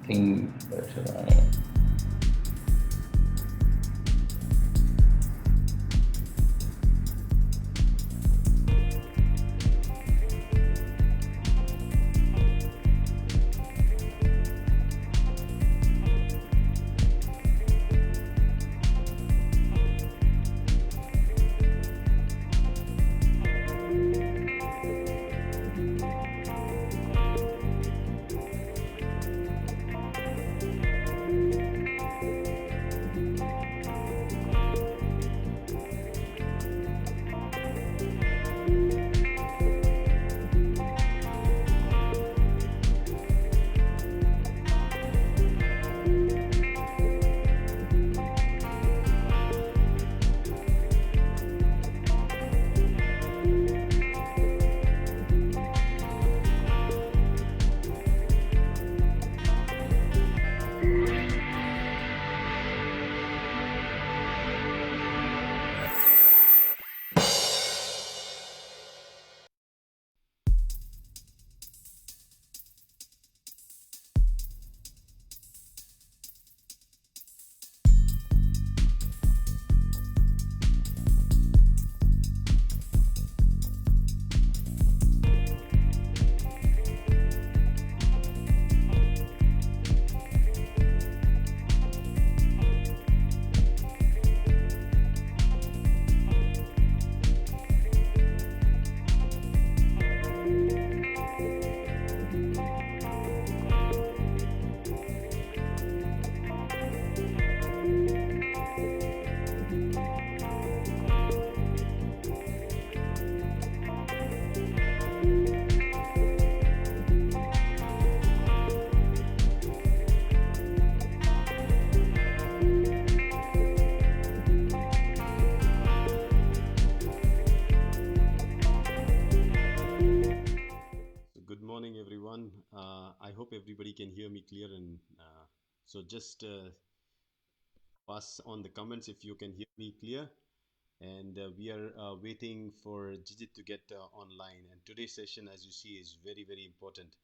think Good morning, everyone. I hope everybody can hear me clear and so just pass on the comments if you can hear me clear. And we are waiting for Jijit to get online. And today's session, as you see, is very, very important.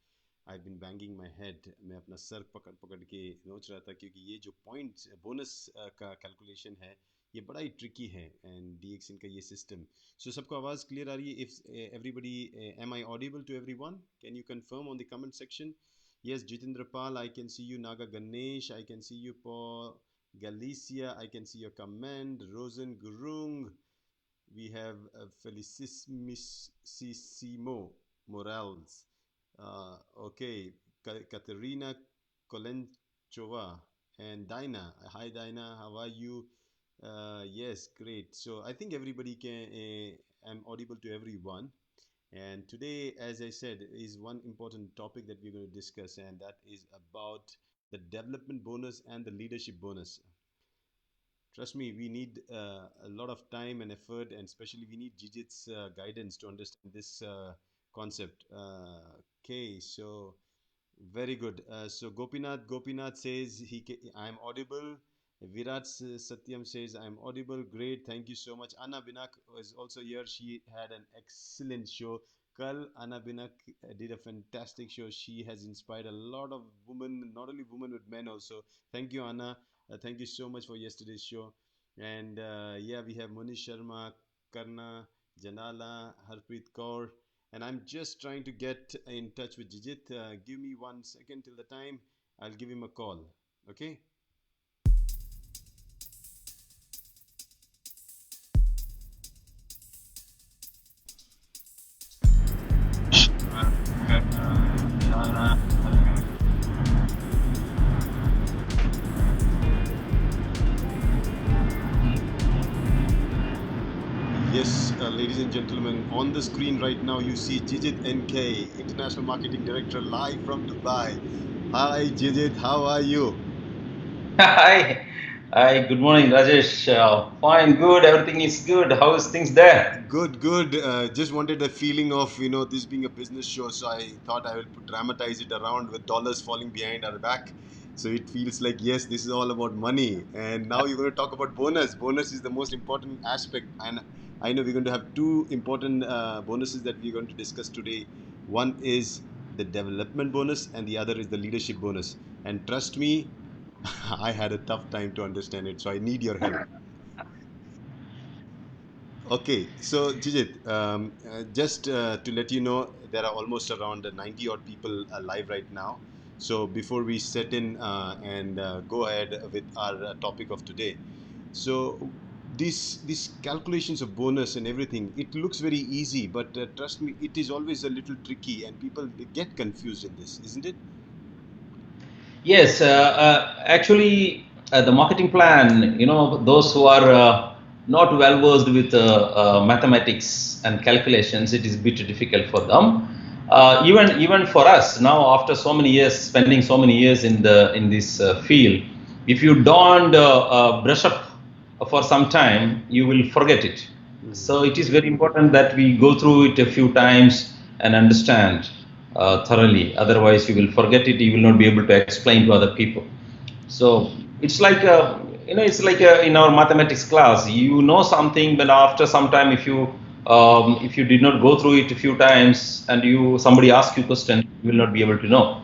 I've been banging my head. मैं अपना sir पकड़ पकड़ के नोच रहा था क्योंकि ये जो पॉइंट बोनस का कैलकुलेशन है ये बड़ा ही ट्रिकी है एंड डीएक्स इनका ये सिस्टम सो सबको आवाज़ क्लियर आ रही है if everybody am I audible to everyone can you confirm on the comment section yes Jitendra Pal I can see you Naga Ganesh I can see you Paul Galicia I can see your comment Rosen Gurung we have Felicissimo Morales. Okay, Katerina Kolenchova and Dinah. Hi, Dinah. How are you? Yes, great. So I think everybody can. I'm audible to everyone. And today, as I said, is one important topic that we're going to discuss, and that is about the development bonus and the leadership bonus. Trust me, we need a lot of time and effort, and especially we need Jijit's guidance to understand this concept. Okay, so very good. So Gopinath says I am audible. Virat Satyam says I am audible. Great, thank you so much. Anna Binak was also here. She had an excellent show. Kal Anna Binak did a fantastic show. She has inspired a lot of women, not only women but men also. Thank you, Anna. Thank you so much for yesterday's show. And yeah, we have Munish Sharma, Karna, Janala, Harpreet Kaur, and I'm just trying to get in touch with Jijit. Give me 1 second till the time. I'll give him a call. Okay. Yes, ladies and gentlemen, on the screen right now you see Jijit NK, International Marketing Director, live from Dubai. Hi, Jijit, how are you? Hi, hi. Good morning, Rajesh. Fine, good. Everything is good. How is things there? Good, good. Just wanted a feeling of this being a business show, so I thought I will dramatize it around with dollars falling behind our back. So it feels like yes, this is all about money. And now you're going to talk about bonus. Bonus is the most important aspect, and I know we're going to have two important bonuses that we're going to discuss today. One is the development bonus, and the other is the leadership bonus. and trust me, I had a tough time to understand it, so I need your help. Okay, so Jijit, just to let you know, there are almost around 90 odd people live right now. So before we set in and go ahead with our topic of today, so these calculations of bonus and everything, it looks very easy, but trust me, it is always a little tricky, and people get confused in this, isn't it? Yes, actually, the marketing plan, those who are not well versed with mathematics and calculations, it is a bit difficult for them. Even for us now, after so many years, spending so many years in this field, if you don't brush up for some time, you will forget it. Mm-hmm. So it is very important that we go through it a few times and understand thoroughly. Otherwise, you will forget it. You will not be able to explain to other people. So it's like in our mathematics class, you know something, but after some time, if you did not go through it a few times and somebody asks you question, you will not be able to know.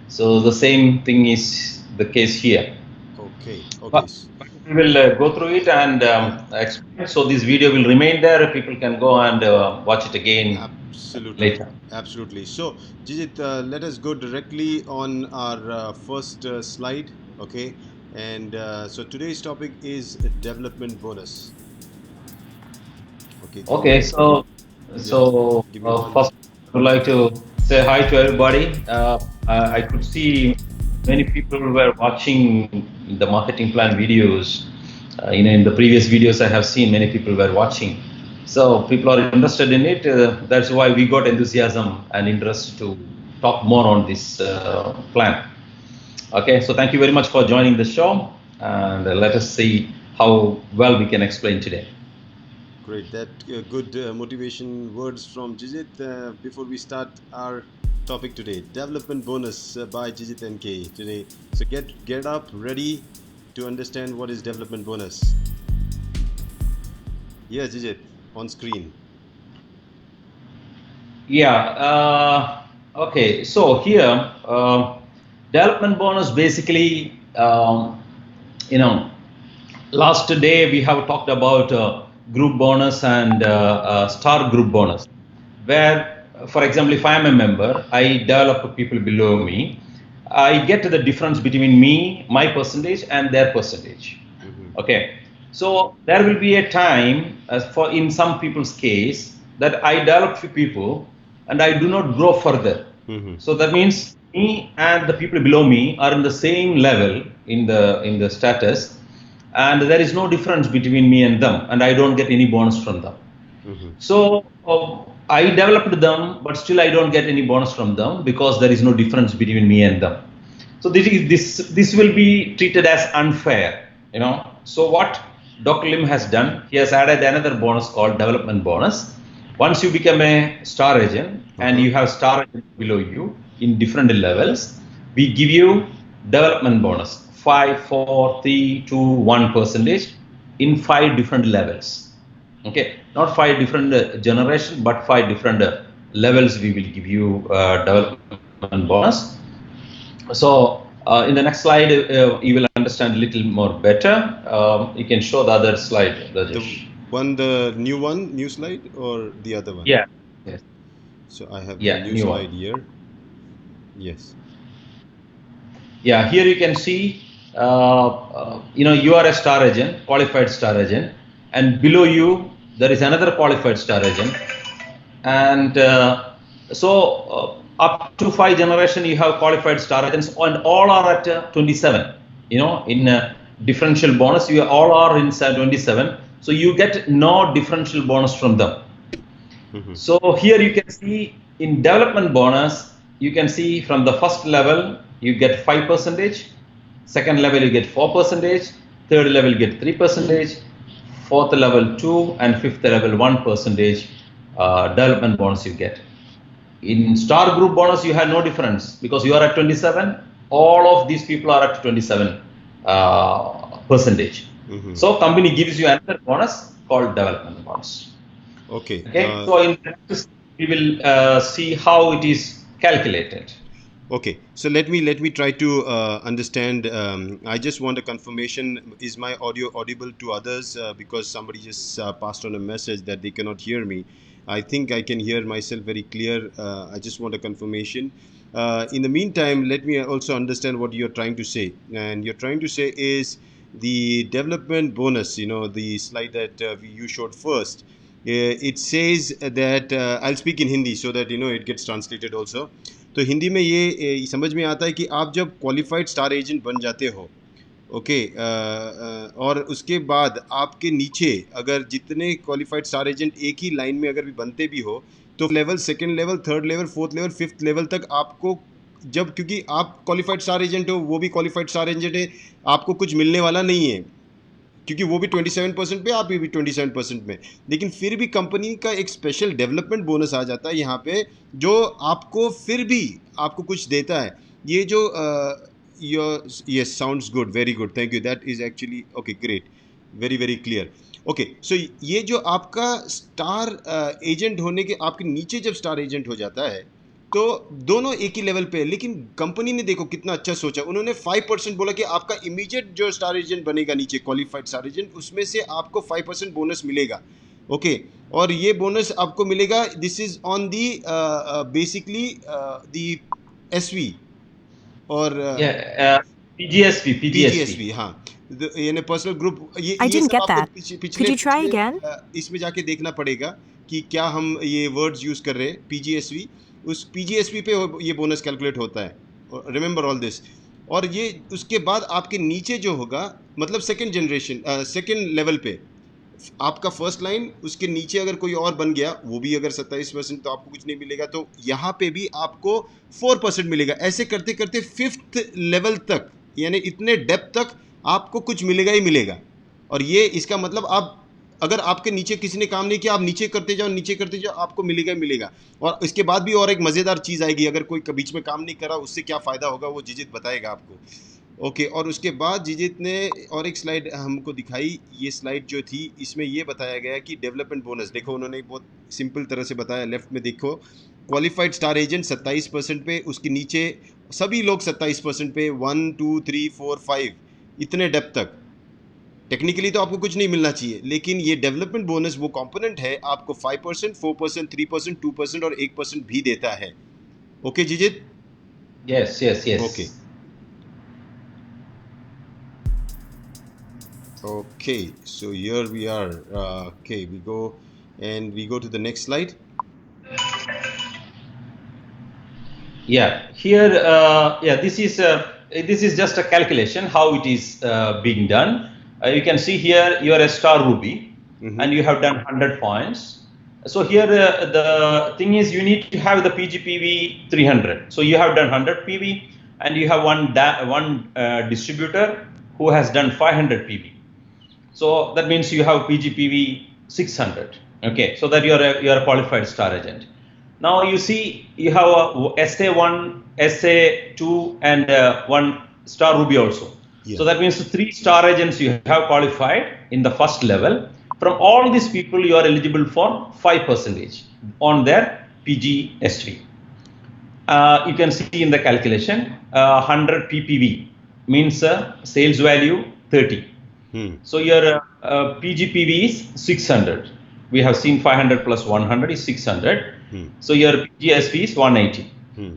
So the same thing is the case here. Okay, But okay. we will go through it and Yeah. explain. So this video will remain there. People can go and watch it again Absolutely, later. absolutely. So, Jijit, let us go directly on our first slide. Okay, and so today's topic is a development bonus. Okay, give Okay, me just give me one. first I would like to say hi to everybody. I could see many people were watching the marketing plan videos. In the previous videos I have seen many people were watching. So people are interested in it. That's why we got enthusiasm and interest to talk more on this plan. Okay, so thank you very much for joining the show, and let us see how well we can explain today. Great, that good motivation words from Jijit. Before we start our topic today, development bonus by Jijit NK today. So get up, ready to understand what is development bonus. Yes, Jijit, on screen. Yeah. Okay. So here, development bonus basically, you know, last day we have talked about group bonus and star group bonus, where, for example, if I am a member, I develop people below me. I get the difference between me, my percentage, and their percentage. Mm-hmm. Okay, so there will be a time, as for in some people's case, that I develop few people and I do not grow further. Mm-hmm. So that means me and the people below me are in the same level in the status, and there is no difference between me and them, and I don't get any bonus from them. Mm-hmm. So I developed them, but still I don't get any bonus from them because there is no difference between me and them. So this will be treated as unfair, So what Dr. Lim has done, he has added another bonus called development bonus. Once you become a star agent and Uh-huh. you have star agents below you in different levels, we give you development bonus 5, 4, 3, 2, 1% in 5 different levels. Okay, not 5 different generation, but 5 different levels. We will give you development bonus. So in the next slide, you will understand a little more better. You can show the other slide, Rajesh. The new one, new slide, or the other one? Yeah. Yes. So I have the Yeah. new New slide one. here. Yes. Yeah. Here you can see. You are a star agent, qualified star agent, and below you there is another qualified star agent, and up to 5 generation you have qualified star agents, and all are at 27. In differential bonus, you all are in 27, so you get no differential bonus from them. Mm-hmm. So here you can see in development bonus, you can see from the first level you get 5%, second level you get 4%, third level you get 3%, fourth level 2, and fifth level 1% development bonus you get. In star group bonus, you have no difference because you are at 27. All of these people are at 27 percentage. Mm-hmm. So company gives you another bonus called development bonus. Okay. Okay, so in practice, we will see how it is calculated. Okay, so let me try to understand. I just want a confirmation. Is my audio audible to others? Because somebody just passed on a message that they cannot hear me. I think I can hear myself very clear. I just want a confirmation. In the meantime, let me also understand what you're trying to say. And you're trying to say is the development bonus. You know, the slide that you showed first. It says that I'll speak in Hindi so that you know it gets translated also. तो हिंदी में ये समझ में आता है कि आप जब क्वालिफाइड स्टार एजेंट बन जाते हो, ओके, और उसके बाद आपके नीचे अगर जितने क्वालिफाइड स्टार एजेंट एक ही लाइन में अगर भी बनते भी हो, तो level, second level, third level, fourth level, fifth level तक आपको, जब क्योंकि आप क्वालिफाइड स्टार एजेंट हो, वो भी क्वालिफाइड स्टार एजेंट है, आपको कुछ मिलने वाला नहीं है, क्योंकि वो भी 27% पे, आप भी 27% में, लेकिन फिर भी कंपनी का एक स्पेशल डेवलपमेंट बोनस आ जाता है यहाँ पे, जो आपको फिर भी आपको कुछ देता है। ये जो yes, sounds good, very good, thank you, that is actually okay, great, very very clear. Okay, so ये जो आपका स्टार एजेंट होने के आपके नीचे जब स्टार एजेंट हो जाता है, तो दोनों एक ही लेवल पे है, लेकिन कंपनी ने देखो कितना अच्छा सोचा, उन्होंने 5% बोला कि आपका इमीडिएट जो स्टार एजेंट बनेगा नीचे, क्वालिफाइड स्टार एजेंट, उसमें से आपको 5% बोनस मिलेगा। ओके, और ये बोनस आपको मिलेगा, this is on the basically the SV और PGSV. पीजीएसवी, हाँ, यानी पर्सनल ग्रुप। I ये didn't सब get आपको that. पिछले Could you try पिछले again? इसमें जाके देखना पड़ेगा कि क्या हम ये वर्ड्स यूज कर रहे हैं, पीजीएसवी, उस पीजीएसवी पे ये बोनस कैलकुलेट होता है, रिमेंबर ऑल दिस। और ये उसके बाद आपके नीचे जो होगा, मतलब सेकंड जनरेशन, सेकंड लेवल पे आपका फर्स्ट लाइन, उसके नीचे अगर कोई और बन गया, वो भी अगर 27%, तो आपको कुछ नहीं मिलेगा, तो यहाँ पे भी आपको 4% मिलेगा। ऐसे करते करते फिफ्थ लेवल तक, यानी इतने डेप्थ तक आपको कुछ मिलेगा ही मिलेगा। और ये इसका मतलब, आप अगर आपके नीचे किसी ने काम नहीं किया, आप नीचे करते जाओ, नीचे करते जाओ, आपको मिलेगा ही मिलेगा। और इसके बाद भी और एक मज़ेदार चीज़ आएगी, अगर कोई बीच में काम नहीं करा, उससे क्या फ़ायदा होगा वो जिजित बताएगा आपको। ओके, और उसके बाद जिजित ने और एक स्लाइड हमको दिखाई, ये स्लाइड जो थी इसमें ये बताया गया कि डेवलपमेंट बोनस, देखो उन्होंने बहुत सिंपल तरह से बताया, लेफ्ट में देखो, क्वालिफाइड स्टार एजेंट 27% पे, उसके नीचे सभी लोग 27% पे, 1 2 3 4 5 इतने डेप्थ तक। टेक्निकली तो आपको कुछ नहीं मिलना चाहिए, लेकिन ये डेवलपमेंट बोनस वो कंपोनेंट है, आपको 5%, 4%, 3%, 2% और 1% भी देता है। Okay Jijit? Yes. Okay, okay, so here we are. Okay, we go to the next slide. Yeah, here, this is just a calculation how it is being done. You can see here you are a star Ruby, and you have done 100 points. So here the thing is, you need to have the PGPV 300. So you have done 100 PV, and you have one distributor who has done 500 PV. So that means you have PGPV 600. Okay, so that you are a qualified star agent. Now you see you have a SA1, SA2, and one star Ruby also. Yeah. So that means 3 star agents you have qualified in the first level. From all these people, you are eligible for 5% on their PGSV. You can see in the calculation, 100 PPV means sales value 30. So your PGPV is 600. We have seen 500 plus 100 is 600. So your PGSV is 180.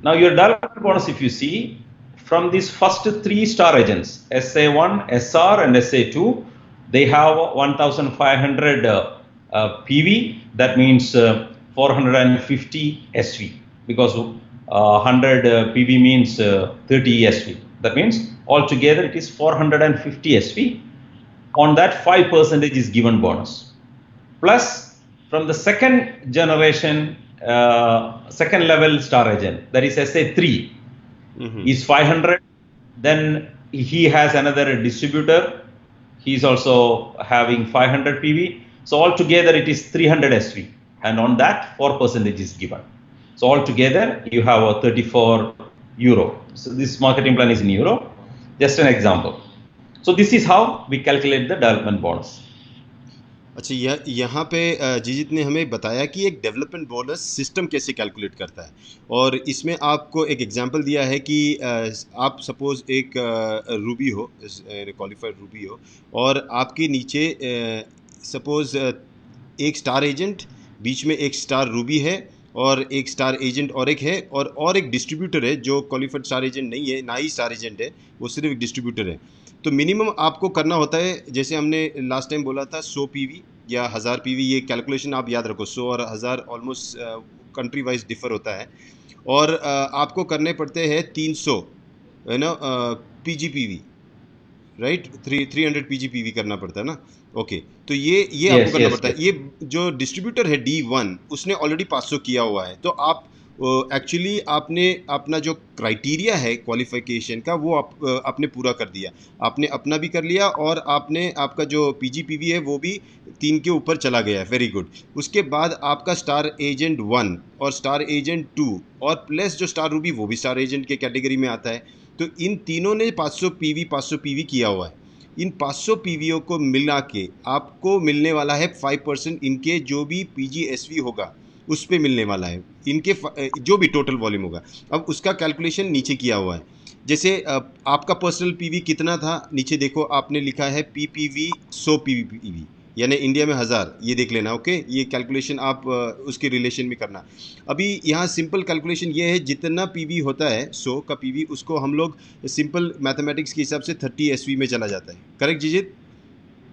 Now your development bonus, if you see, from these first 3 star agents, SA1, SR and SA2, they have 1500 PV. That means 450 SV, because 100 PV means 30 SV. That means altogether it is 450 SV. On that, 5% is given bonus. Plus, from the second generation, second level star agent, that is SA3, is 500. Then he has another distributor. He is also having 500 PV. So altogether it is 300 SV. And on that, 4% is given. So altogether, you have a 34 euro. So this marketing plan is in euro. Just an example. So this is how we calculate the development bonus. अच्छा, यहाँ पे जीजित ने हमें बताया कि एक development bonus system कैसे calculate करता है, और इसमें आपको एक एग्जांपल दिया है कि आप सपोज एक रूबी हो, क्वालिफाइड रूबी हो, और आपके नीचे सपोज एक स्टार एजेंट, बीच में एक स्टार रूबी है, और एक स्टार एजेंट और एक है, और एक डिस्ट्रीब्यूटर है जो क्वालिफाइड स्टार एजेंट नहीं है, ना ही स्टार एजेंट है, वो सिर्फ एक डिस्ट्रीब्यूटर है। तो मिनिमम आपको करना होता है, जैसे हमने लास्ट टाइम बोला था 100 पीवी या 1000 पीवी, ये कैलकुलेशन आप याद रखो, 100 और 1000 ऑलमोस्ट कंट्री वाइज डिफर होता है, और आपको करने पड़ते हैं 300, है ना, पीजीपीवी, राइट, 300 पीजीपीवी करना पड़ता है ना। ओके, तो ये आपको Yes, करना yes, पड़ता है। yes. ये जो डिस्ट्रीब्यूटर है D1, उसने ऑलरेडी 500 किया हुआ है, तो आप एक्चुअली आपने अपना जो क्राइटेरिया है क्वालिफिकेशन का, वो आपने पूरा कर दिया, आपने अपना भी कर लिया, और आपने आपका जो पीजीपीवी है वो भी 3 के ऊपर चला गया है, वेरी गुड। उसके बाद आपका स्टार एजेंट 1 और स्टार एजेंट 2 और प्लस जो स्टार रूबी, वो भी स्टार एजेंट के कैटेगरी में आता है। तो इन तीनों ने 500 पीवी किया हुआ है। इन 500 पीवीओ को मिला के आपको मिलने वाला है 5%, इनके जो भी पीजीएसवी होगा उस पे मिलने वाला है, इनके जो भी टोटल वॉल्यूम होगा। अब उसका कैलकुलेशन नीचे किया हुआ है, जैसे आपका पर्सनल पीवी कितना था, नीचे देखो आपने लिखा है पीपीवी 100 पीवी, यानी इंडिया में 1000, ये देख लेना। ओके, ये कैलकुलेशन आप उसके रिलेशन में करना। अभी यहाँ सिंपल कैलकुलेशन ये है, जितना पीवी होता है 100 का पीवी, उसको हम लोग सिंपल मैथमेटिक्स के हिसाब से 30 एसवी में चला जाता है, करेक्ट जीजित?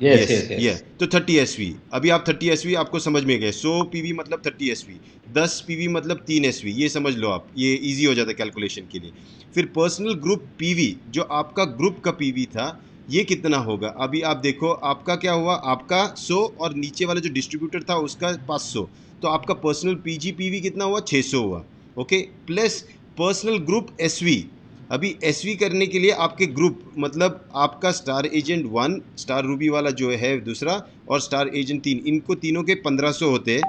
Yes, यस, yes, ये yes. तो 30 एसवी। अभी आप 30 एसवी आपको समझ में गए, 100 पीवी मतलब 30 एसवी, 10 पीवी मतलब 3 एसवी, ये समझ लो आप, ये इजी हो जाता है कैलकुलेशन के लिए। फिर पर्सनल ग्रुप पीवी, जो आपका ग्रुप का पीवी था, ये कितना होगा? अभी आप देखो आपका क्या हुआ, आपका 100 और नीचे वाला जो डिस्ट्रीब्यूटर था उसका 500, तो आपका पर्सनल पीजी पीवी कितना हुआ? 600 हुआ। Okay, plus personal group SV. अभी एसवी करने के लिए आपके ग्रुप, मतलब आपका स्टार एजेंट 1, स्टार रूबी वाला जो है दूसरा, और स्टार एजेंट 3, इनको तीनों के 1500 होते हैं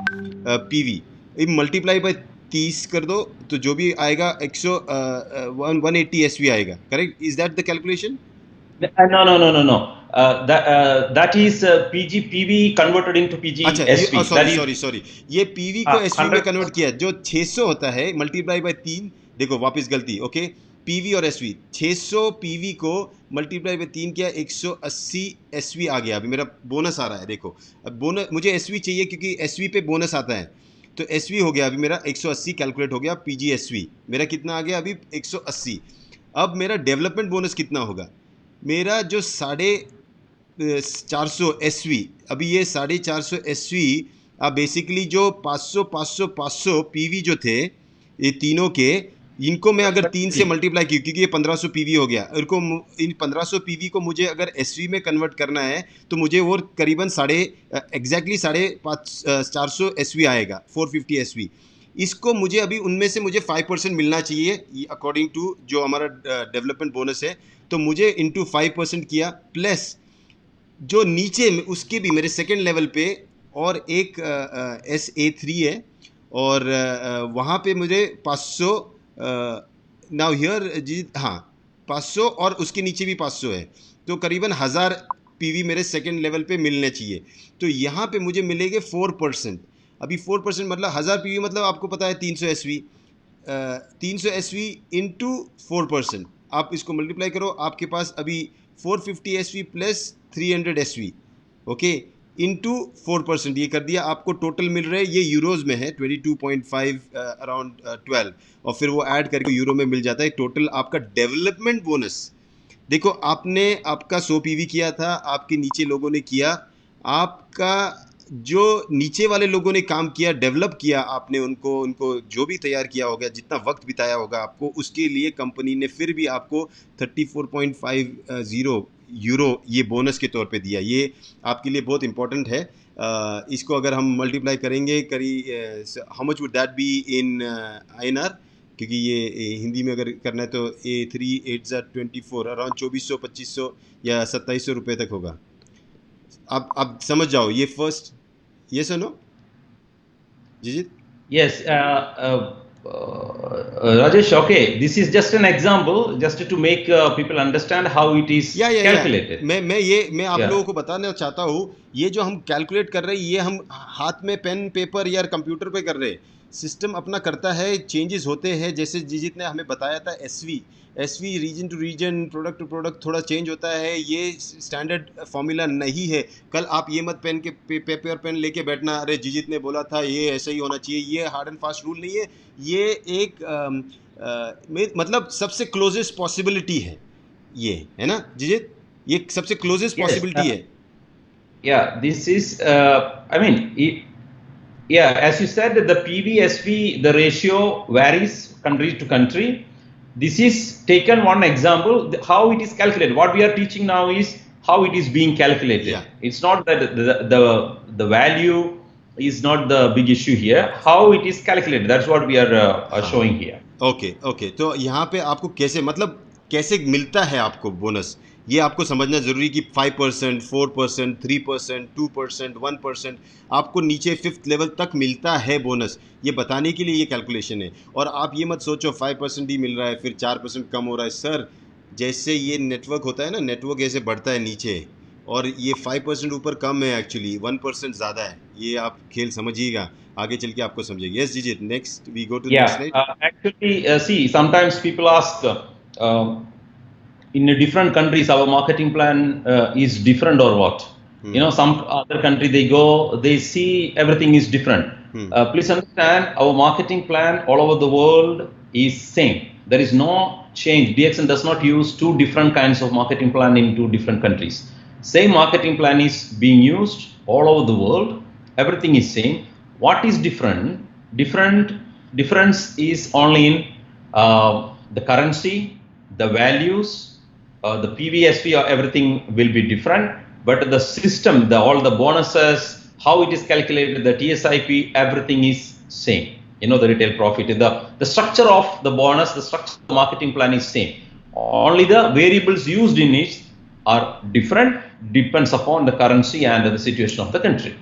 पीवी। मल्टीप्लाई बाय 30 कर दो, तो जो भी आएगा 180 एसवी आएगा, correct? Is that the calculation? No, no, no, no, no. That is PGPV converted into अच्छा, ये PGSV. Sorry That is sorry sorry, ये पीवी को एसवी में 100. कन्वर्ट किया, जो 600 होता है मल्टीप्लाई बाय 3, देखो वापस गलती, ओके, पीवी और एसवी, 600 पीवी को मल्टीप्लाई बाय 3 किया, 180 एसवी आ गया। अभी मेरा बोनस आ रहा है, देखो, अब बोनस मुझे एसवी चाहिए क्योंकि एसवी पे बोनस आता है, तो एसवी हो गया अभी मेरा 180 कैलकुलेट हो गया, पीजी एसवी मेरा कितना आ गया अभी? 180। अब मेरा डेवलपमेंट बोनस कितना होगा? मेरा जो 450 एसवी, अभी ये 450 एसवी, अब बेसिकली जो 500 पीवी जो थे ये तीनों के, इनको मैं अगर 3 से मल्टीप्लाई की, क्योंकि ये 1500 पीवी हो गया, इनको इन 1500 पीवी को मुझे अगर एसवी में कन्वर्ट करना है, तो मुझे वो करीबन एग्जैक्टली 450 एसवी आएगा, 450 एसवी। इसको मुझे अभी उनमें से मुझे 5% मिलना चाहिए अकॉर्डिंग टू जो हमारा डेवलपमेंट बोनस है, तो मुझे इंटू 5% किया, प्लस जो नीचे में उसके भी मेरे सेकेंड लेवल पे और एक SA3 है, और वहाँ पे मुझे 500, नाउ हियर जी, हाँ 500, और उसके नीचे भी 500 है, तो करीबन 1000 पीवी मेरे सेकेंड लेवल पे मिलने चाहिए। तो यहाँ पे मुझे मिलेंगे 4%। अभी 4% मतलब 1000 पीवी मतलब आपको पता है 300 एसवी, 300 एसवी इंटू 4%, आप इसको मल्टीप्लाई करो, आपके पास अभी 450 SV plus 300 SV, okay, into 4%, ये कर दिया, आपको टोटल मिल रहे हैं, ये यूरोज में है 22.5 अराउंड 12, और फिर वो ऐड करके यूरो में मिल जाता है टोटल आपका डेवलपमेंट बोनस। देखो आपने आपका 100 पीवी किया था, आपके नीचे लोगों ने किया, आपका जो नीचे वाले लोगों ने काम किया, डेवलप किया आपने उनको, उनको जो भी तैयार किया होगा, जितना वक्त बिताया होगा आपको, उसके लिए कंपनी ने फिर भी आपको 34.50 यूरो ये बोनस के तौर पे दिया। ये आपके लिए बहुत इंपॉर्टेंट है। इसको अगर हम मल्टीप्लाई करेंगे how much would that be in INR, क्योंकि ये हिंदी में अगर करना है तो A3 8 24 अराउंड 2400 2500 या 2700 रुपये तक होगा। आप समझ जाओ ये फर्स्ट, ये सुनो जीजित। Yes. Rajesh, okay, this is just an example, just to make people understand how it is या calculated. मैं आप Yeah. लोगों को बताना चाहता हूँ, ये जो हम कैलकुलेट कर रहे हैं ये हम हाथ में पेन पेपर या कंप्यूटर पे कर रहे हैं, सिस्टम अपना करता है, चेंजेस होते हैं, जैसे जिजित ने हमें बताया था SV region to region, product to product थोड़ा चेंज होता है, ये स्टैंडर्ड फॉर्मूला नहीं है। कल आप ये मत पेन के पेपर पेन लेके बैठना, अरे जिजित ने बोला था ये ऐसा ही होना चाहिए, ये हार्ड एंड फास्ट रूल नहीं है, ये एक मतलब सबसे क्लोजेस्ट पॉसिबिलिटी है, ये है ना जिजित, ये सबसे क्लोजेस्ट Yes. पॉसिबिलिटी है। Yeah. This is. I mean. Yeah, as you said, the PV/SV, the ratio varies country to country. This is taken one example, how it is calculated. What we are teaching now is how it is being calculated. Yeah. It's not that the value is not the big issue here. How it is calculated, that's what we are showing here. Okay, तो यहाँ पे आपको कैसे, मतलब कैसे मिलता है आपको बोनस, ये आपको समझना जरूरी कि 5%, 4%, 3%, 2%, 1% आपको नीचे 5th लेवल तक मिलता है बोनस, ये बताने के लिए ये कैलकुलेशन है। और आप ये मत सोचो 5% ही मिल रहा है फिर 4% कम हो रहा है, सर जैसे ये नेटवर्क होता है ना, नेटवर्क ऐसे बढ़ता है नीचे, और ये 5% ऊपर कम है, एक्चुअली 1% ज़्यादा है, ये आप खेल समझिएगा, आगे चल के आपको समझेंगे। Yes Jijit, next we go to next Yeah, slide. actually, see, sometimes people ask, in different countries, our marketing plan is different or what? You know, some other country they go, they see everything is different. Please understand, our marketing plan all over the world is same. There is no change. DXN does not use two different kinds of marketing plan in two different countries. Same marketing plan is being used all over the world. Everything is same. What is different? Difference is only in the currency, the values, the PVSP, or everything will be different. But the system, all the bonuses, how it is calculated, the TSIP, everything is same. You know, the retail profit, the structure of the bonus, the structure of the marketing plan is same. Only the variables used in it are different, depends upon the currency and the situation of the country.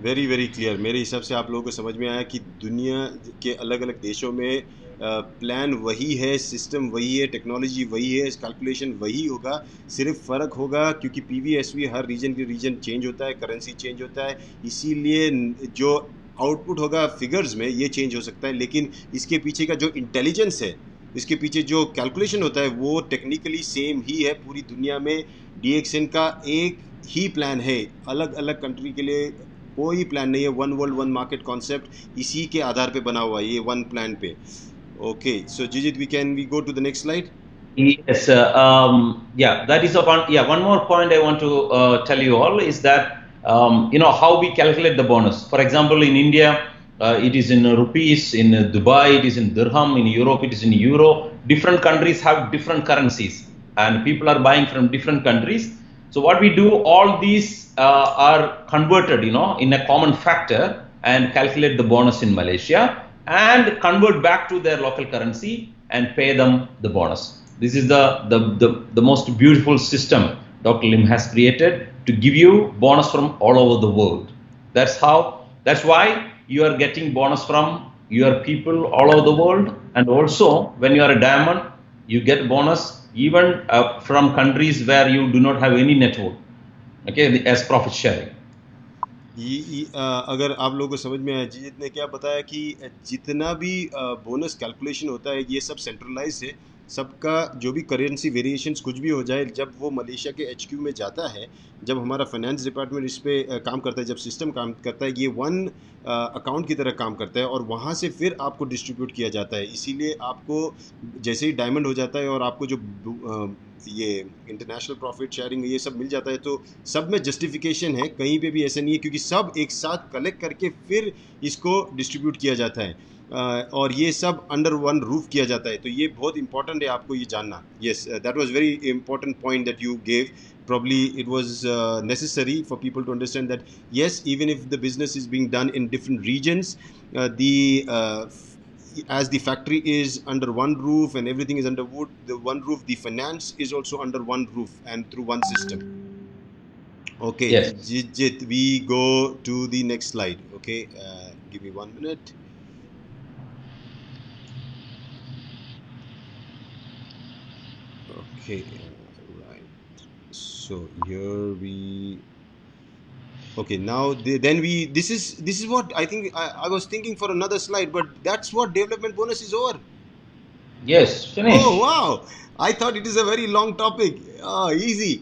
Very very clear. मेरे हिसाब से आप लोगों को समझ में आया कि दुनिया के अलग अलग देशों में प्लान वही है, सिस्टम वही है, टेक्नोलॉजी वही है, कैलकुलेशन वही होगा, सिर्फ फ़र्क होगा क्योंकि पीवीएसवी हर रीजन के रीजन चेंज होता है, करेंसी चेंज होता है, इसीलिए जो आउटपुट होगा फिगर्स में ये चेंज हो सकता है, लेकिन इसके पीछे का जो इंटेलिजेंस है, इसके पीछे जो कैलकुलेशन होता है वो टेक्निकली सेम ही है। पूरी दुनिया में डीएक्सएन का एक ही प्लान है, अलग अलग कंट्री के लिए कोई प्लान नहीं है, one world one market concept इसी के आधार पे बना हुआ है, ये वन प्लान पे। Okay, so Jijit we go to the next slide. Yes, yeah, that is one. Yeah, one more point I want to tell you all is that you know how we calculate the bonus. For example, in India, it is in rupees. In Dubai, it is in dirham. In Europe, it is in euro. Different countries have different currencies, and people are buying from different countries. So what we do, all these are converted, you know, in a common factor and calculate the bonus in Malaysia and convert back to their local currency and pay them the bonus. This is the most beautiful system Dr. Lim has created to give you bonus from all over the world. That's why you are getting bonus from your people all over the world. And also when you are a diamond, you get bonus even from countries where you do not have any network, okay, as profit sharing. अगर आप लोगों को समझ में आया, जिजित ने क्या बताया कि जितना भी बोनस कैलकुलेशन होता है ये सब सेंट्रलाइज है, सबका जो भी करेंसी वेरिएशंस कुछ भी हो जाए, जब वो मलेशिया के एचक्यू में जाता है, जब हमारा फाइनेंस डिपार्टमेंट इस पर काम करता है, जब सिस्टम काम करता है, ये वन अकाउंट की तरह काम करता है और वहाँ से फिर आपको डिस्ट्रीब्यूट किया जाता है। इसीलिए आपको जैसे ही डायमंड हो जाता है और आपको जो ये इंटरनेशनल प्रॉफिट शेयरिंग ये सब मिल जाता है, तो सब में जस्टिफिकेशन है, कहीं पे भी ऐसा नहीं है, क्योंकि सब एक साथ कलेक्ट करके फिर इसको डिस्ट्रीब्यूट किया जाता है और ये सब अंडर वन रूफ किया जाता है। तो ये बहुत इंपॉर्टेंट है आपको ये जानना। Yes, that was very important point that you gave. Probably it was necessary for people to understand that yes, even if the business is being done in different regions, as the factory is under one roof and everything is under the one roof, the finance is also under one roof and through one system. Okay, yes. Jit, we go to the next slide. Okay, give me 1 minute. Okay, right. So here we. Okay, now then we. This is what I think. I was thinking for another slide, but that's what development bonus is over. Yes, Oh finish. wow! I thought it is a very long topic. Easy.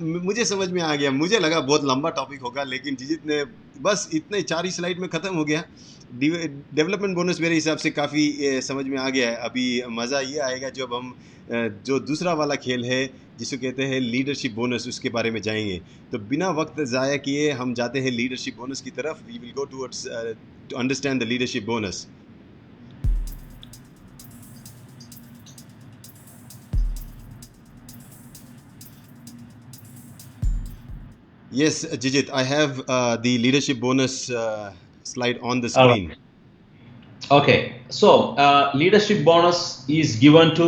मुझे समझ में आ गया. मुझे लगा बहुत लंबा topic होगा, लेकिन जिजित ने बस इतने 4 ही स्लाइड में खत्म हो गया. डेवलपमेंट बोनस मेरे हिसाब से काफ़ी समझ में आ गया है. अभी मज़ा ये आएगा जब हम जो दूसरा वाला खेल है जिसको कहते हैं लीडरशिप बोनस, उसके बारे में जाएंगे. तो बिना वक्त ज़ाया किए हम जाते हैं लीडरशिप बोनस की तरफ. We will go towards to understand the leadership bonus. Yes, Jijit, I have the leadership bonus slide on the All right. screen. Okay, so leadership bonus is given to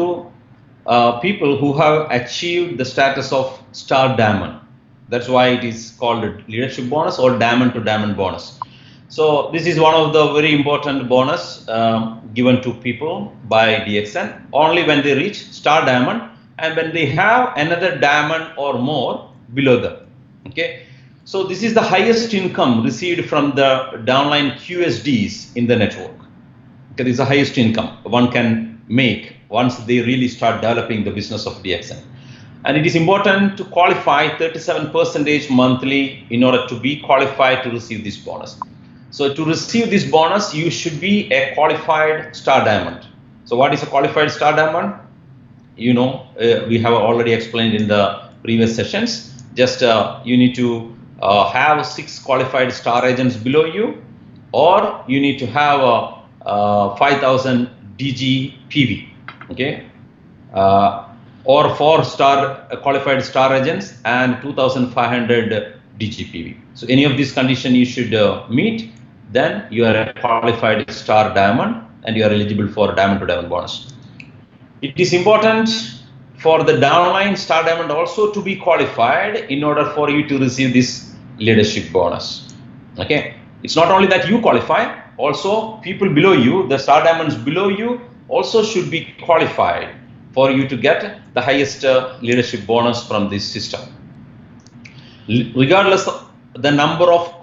people who have achieved the status of star diamond. That's why it is called a leadership bonus or diamond to diamond bonus. So this is one of the very important bonus given to people by DXN only when they reach star diamond and when they have another diamond or more below them. Okay, so this is the highest income received from the downline QSDs in the network. Okay, this is the highest income one can make once they really start developing the business of DXN. And it is important to qualify 37% monthly in order to be qualified to receive this bonus. So to receive this bonus, you should be a qualified star diamond. So what is a qualified star diamond? You know, we have already explained in the previous sessions. Just you need to have 6 qualified star agents below you, or you need to have 5,000 DG okay, or 4 qualified star agents and 2,500 DG So any of these conditions you should meet, then you are a qualified star diamond and you are eligible for diamond to diamond bonus. It is important for the downline star diamond also to be qualified in order for you to receive this leadership bonus. Okay, it's not only that you qualify, also people below you, the star diamonds below you, also should be qualified for you to get the highest leadership bonus from this system. Regardless of the number of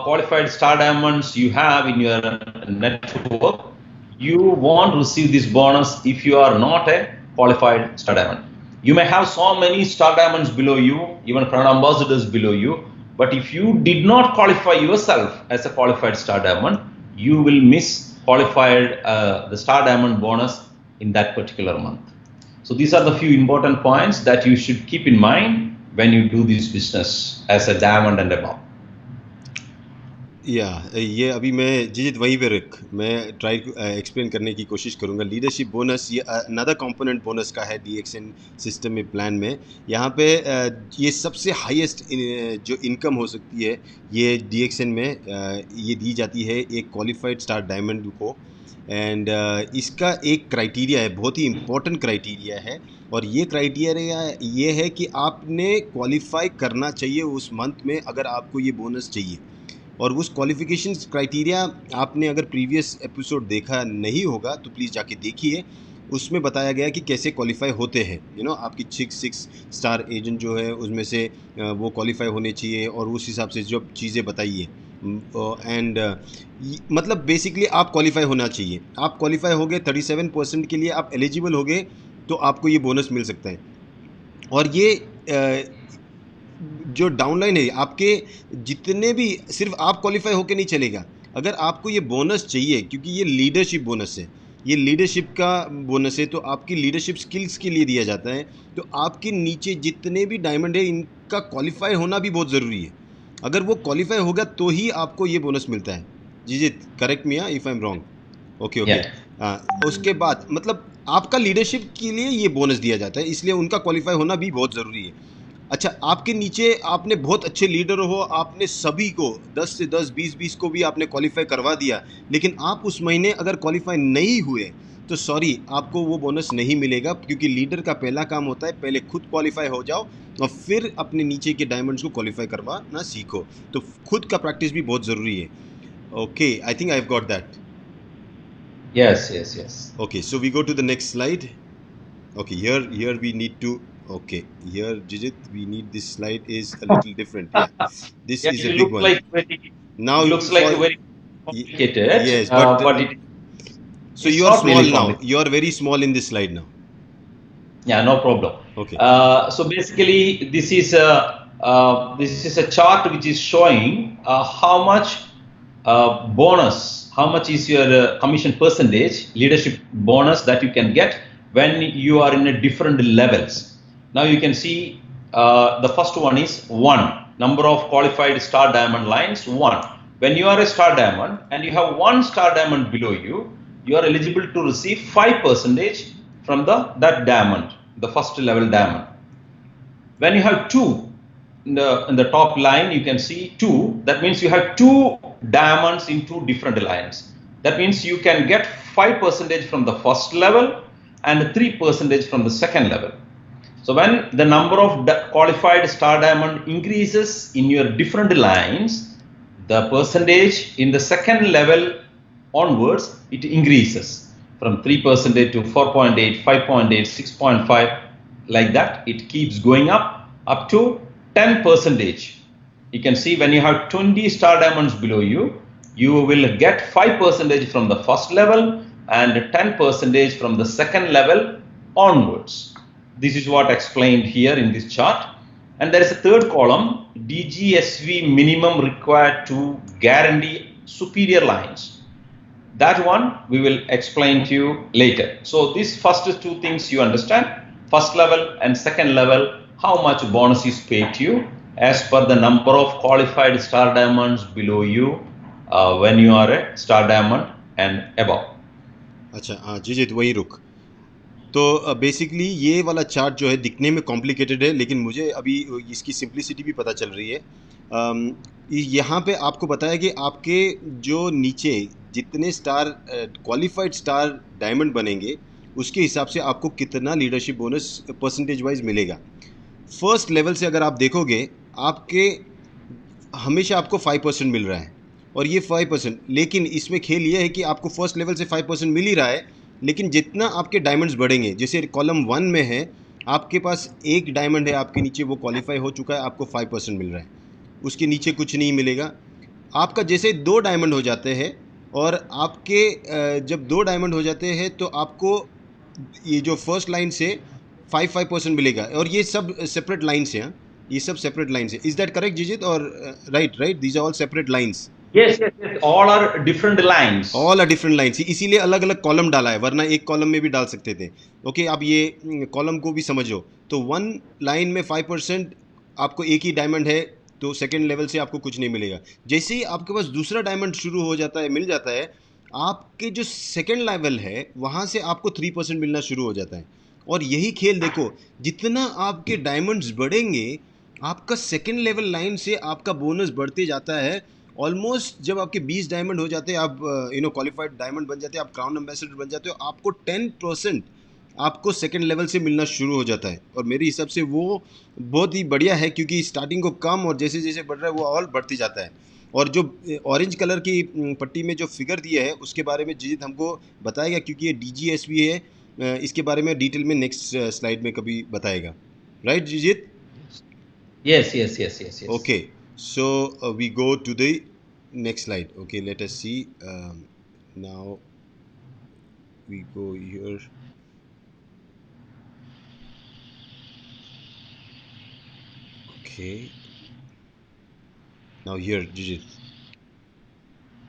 qualified star diamonds you have in your network, you won't receive this bonus if you are not a qualified star diamond. You may have so many star diamonds below you, even brand ambassadors below you, but if you did not qualify yourself as a qualified star diamond, you will miss qualified the star diamond bonus in that particular month. So these are the few important points that you should keep in mind when you do this business as a diamond and above. ये अभी मैं जिजित वहीं पे रुक, मैं try explain करने की कोशिश करूँगा. लीडरशिप बोनस ये अनदर कंपोनेंट बोनस का है DXN सिस्टम में, प्लान में. यहाँ पे ये सबसे हाईएस्ट जो इनकम हो सकती है ये DXN में ये दी जाती है एक क्वालिफाइड स्टार डायमंड को. एंड इसका एक क्राइटेरिया है, बहुत ही इम्पोर्टेंट क्राइटेरिया है, और ये क्राइटेरिया ये है कि आपने क्वालिफाई करना चाहिए उस मंथ में अगर आपको ये बोनस चाहिए. और उस क्वालिफिकेशन क्राइटेरिया आपने अगर प्रीवियस एपिसोड देखा नहीं होगा तो प्लीज़ जाके देखिए. उसमें बताया गया कि कैसे क्वालिफाई होते हैं. आपकी 6 स्टार एजेंट जो है उसमें से वो क्वालिफाई होने चाहिए, और उस हिसाब से जो चीज़ें बताइए. एंड मतलब बेसिकली आप क्वालिफाई होना चाहिए. आप क्वालिफाई हो गए, 37% के लिए आप एलिजिबल हो गए, तो आपको ये बोनस मिल सकता है. और ये जो डाउनलाइन है आपके जितने भी, सिर्फ आप क्वालिफाई होकर नहीं चलेगा. अगर आपको ये बोनस चाहिए, क्योंकि ये लीडरशिप बोनस है, ये लीडरशिप का बोनस है, तो आपकी लीडरशिप स्किल्स के लिए दिया जाता है. तो आपके नीचे जितने भी डायमंड है इनका क्वालिफाई होना भी बहुत ज़रूरी है. अगर वो क्वालिफाई होगा तो ही आपको ये बोनस मिलता है. Jijit, correct me if I am wrong. Okay. उसके बाद मतलब आपका लीडरशिप के लिए ये बोनस दिया जाता है, इसलिए उनका क्वालिफाई होना भी बहुत ज़रूरी है. अच्छा, आपके नीचे आपने बहुत अच्छे लीडर हो, आपने सभी को 10 से 10, 20 को भी आपने क्वालिफाई करवा दिया, लेकिन आप उस महीने अगर क्वालिफाई नहीं हुए तो सॉरी, आपको वो बोनस नहीं मिलेगा. क्योंकि लीडर का पहला काम होता है पहले खुद क्वालिफाई हो जाओ और फिर अपने नीचे के डायमंड्स को क्वालिफाई करवाना सीखो. तो खुद का प्रैक्टिस भी बहुत ज़रूरी है. Okay, I think I have got that. Yes. Okay, so we go to the next slide. Okay, here we need to. Okay, here Jijit, we need this slide is a little different. Yeah, this Yeah, is a it big looks one. like very, Now it looks for like very y- complicated, yes, but but so it's you are not small really now. complicated. You are very small in this slide now. Yeah, no problem. Okay. So basically, this is a chart which is showing how much bonus, how much is your commission percentage, leadership bonus that you can get when you are in a different levels. Now you can see the first one is one number of qualified star diamond lines one. When you are a star diamond and you have one star diamond below you, you are eligible to receive 5% from that diamond, the first level diamond. When you have two in the top line, you can see two. That means you have two diamonds in two different lines. That means you can get 5% from the first level and 3% from the second level. So when the number of qualified star diamond increases in your different lines, the percentage in the second level onwards, it increases from 3% to 4.8, 5.8, 6.5, like that. It keeps going up to 10%. You can see when you have 20 star diamonds below you, you will get 5% from the first level and 10% from the second level onwards. This is what explained here in this chart. And there is a third column, DGSV minimum required to guarantee superior lines. That one we will explain to you later. So these first two things you understand, first level and second level, how much bonus is paid to you as per the number of qualified star diamonds below you when you are a star diamond and above. अच्छा हाँ जिजित वही रुक। तो basically ये वाला chart जो है दिखने में कॉम्प्लिकेटेड है, लेकिन मुझे अभी इसकी सिंप्लिसिटी भी पता चल रही है। यहाँ पे आपको बताया कि आपके जो नीचे जितने स्टार क्वालिफाइड स्टार डायमंड बनेंगे उसके हिसाब से आपको कितना लीडरशिप बोनस परसेंटेज वाइज मिलेगा। फर्स्ट लेवल से अगर आप देखोगे आपके हमेशा आपको 5% मिल रहा है, और ये 5%, लेकिन इसमें खेल ये है कि आपको फर्स्ट लेवल से 5% मिल ही रहा है, लेकिन जितना आपके डायमंड्स बढ़ेंगे, जैसे कॉलम 1 में है आपके पास एक डायमंड है आपके नीचे, वो क्वालिफाई हो चुका है, आपको 5% मिल रहा है, उसके नीचे कुछ नहीं मिलेगा। आपका जैसे 2 डायमंड हो जाते हैं, और आपके जब 2 डायमंड हो जाते हैं तो आपको ये जो फर्स्ट लाइन से 5% मिलेगा, और ये सब सेपरेट लाइन्स हैं। ये सब सेपरेट लाइन्स है। Is that correct Jijit? और right these are all separate lines. Yes, yes, yes. All are different lines. All are different lines, इसीलिए अलग अलग कॉलम डाला है, वरना एक कॉलम में भी डाल सकते थे। ओके, अब ये कॉलम को भी समझो। तो 1 लाइन में 5%, आपको एक ही डायमंड है तो सेकेंड लेवल से आपको कुछ नहीं मिलेगा। जैसे ही आपके पास दूसरा डायमंड शुरू हो जाता है, मिल जाता है, आपके जो सेकेंड लेवल है वहाँ से आपको 3% मिलना शुरू हो जाता है। और यही खेल देखो, जितना आपके डायमंड्स बढ़ेंगे आपका सेकेंड लेवल लाइन से आपका बोनस बढ़ते जाता है। ऑलमोस्ट जब आपके 20 डायमंड हो जाते हैं, आप क्वालिफाइड डायमंड बन जाते हैं, आप क्राउन एम्बेसडर बन जाते हो, आपको 10% आपको सेकेंड लेवल से मिलना शुरू हो जाता है। और मेरे हिसाब से वो बहुत ही बढ़िया है, क्योंकि स्टार्टिंग को कम और जैसे जैसे बढ़ रहा है वो और बढ़ती जाता है। और जो ऑरेंज कलर की पट्टी में जो फिगर दिया है उसके बारे में जिजित हमको बताएगा, क्योंकि ये DGSV है। इसके बारे में डिटेल में नेक्स्ट स्लाइड में कभी बताएगा, right Jijith? Yes, yes, yes, yes, yes. Okay, so we go to the next slide. Okay, let us see. Now we go here. Okay. Now here, Jijit.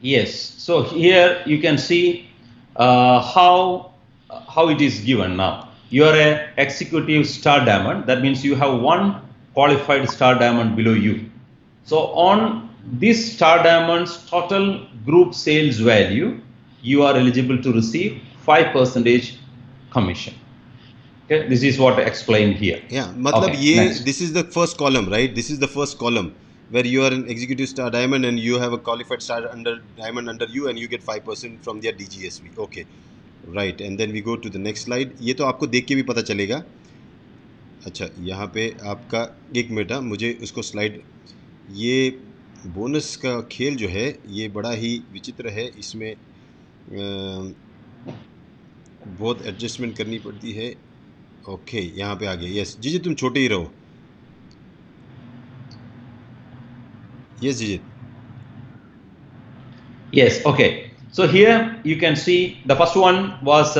Yes. So here you can see how it is given now. You are a executive star diamond. That means you have one qualified star diamond below you. So on this star diamond's total group sales value, you are eligible to receive 5% commission. Okay, this is what I explained here. Yeah, मतलब Okay, ये next. this is the first column, right? This is the first column where you are an executive star diamond and you have a qualified star diamond under you, and you get 5% from their DGSV. Okay, right. And then we go to the next slide. ये तो आपको देख के भी पता चलेगा। अच्छा, यहाँ पे आपका एक मिनट, मुझे उसको स्लाइड, ये बोनस का खेल जो है ये बड़ा ही विचित्र है। इसमें बहुत एडजस्टमेंट करनी पड़ती है। ओके, यहाँ पे आ गया। यस जीजित, तुम छोटे ही रहो। Yes जीजित। Yes, okay. So here you can see the first one was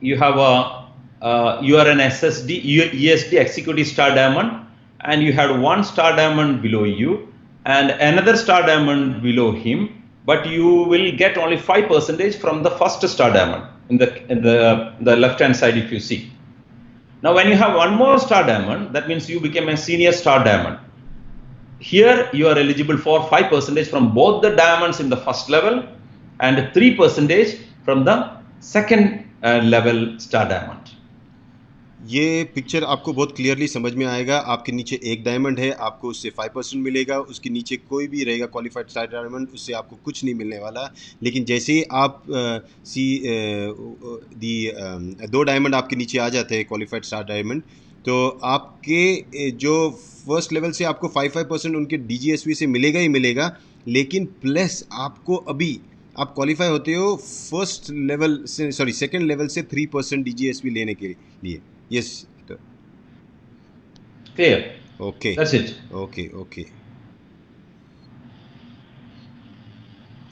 you have you are an SSD, ESD executive star diamond, and you had one star diamond below you and another star diamond below him, but you will get only 5% from the first star diamond in the left hand side if you see. Now when you have one more star diamond, that means you became a senior star diamond. Here you are eligible for 5% from both the diamonds in the first level and 3% from the second level star diamond. ये picture आपको बहुत clearly समझ में आएगा। आपके नीचे एक diamond है, आपको उससे 5% मिलेगा। उसके नीचे कोई भी रहेगा क्वालिफाइड स्टार डायमंड, उससे आपको कुछ नहीं मिलने वाला। लेकिन जैसे ही आप दो डायमंड आपके नीचे आ जाते हैं क्वालिफाइड स्टार डायमंड, तो आपके जो फर्स्ट लेवल से आपको 5% उनके DGSV से मिलेगा ही मिलेगा। लेकिन प्लस आपको अभी आप क्वालिफाई होते हो फर्स्ट लेवल से, सॉरी सेकंड लेवल से 3% DGSV लेने के लिए। Yes. Clear? Okay. That's it. Okay.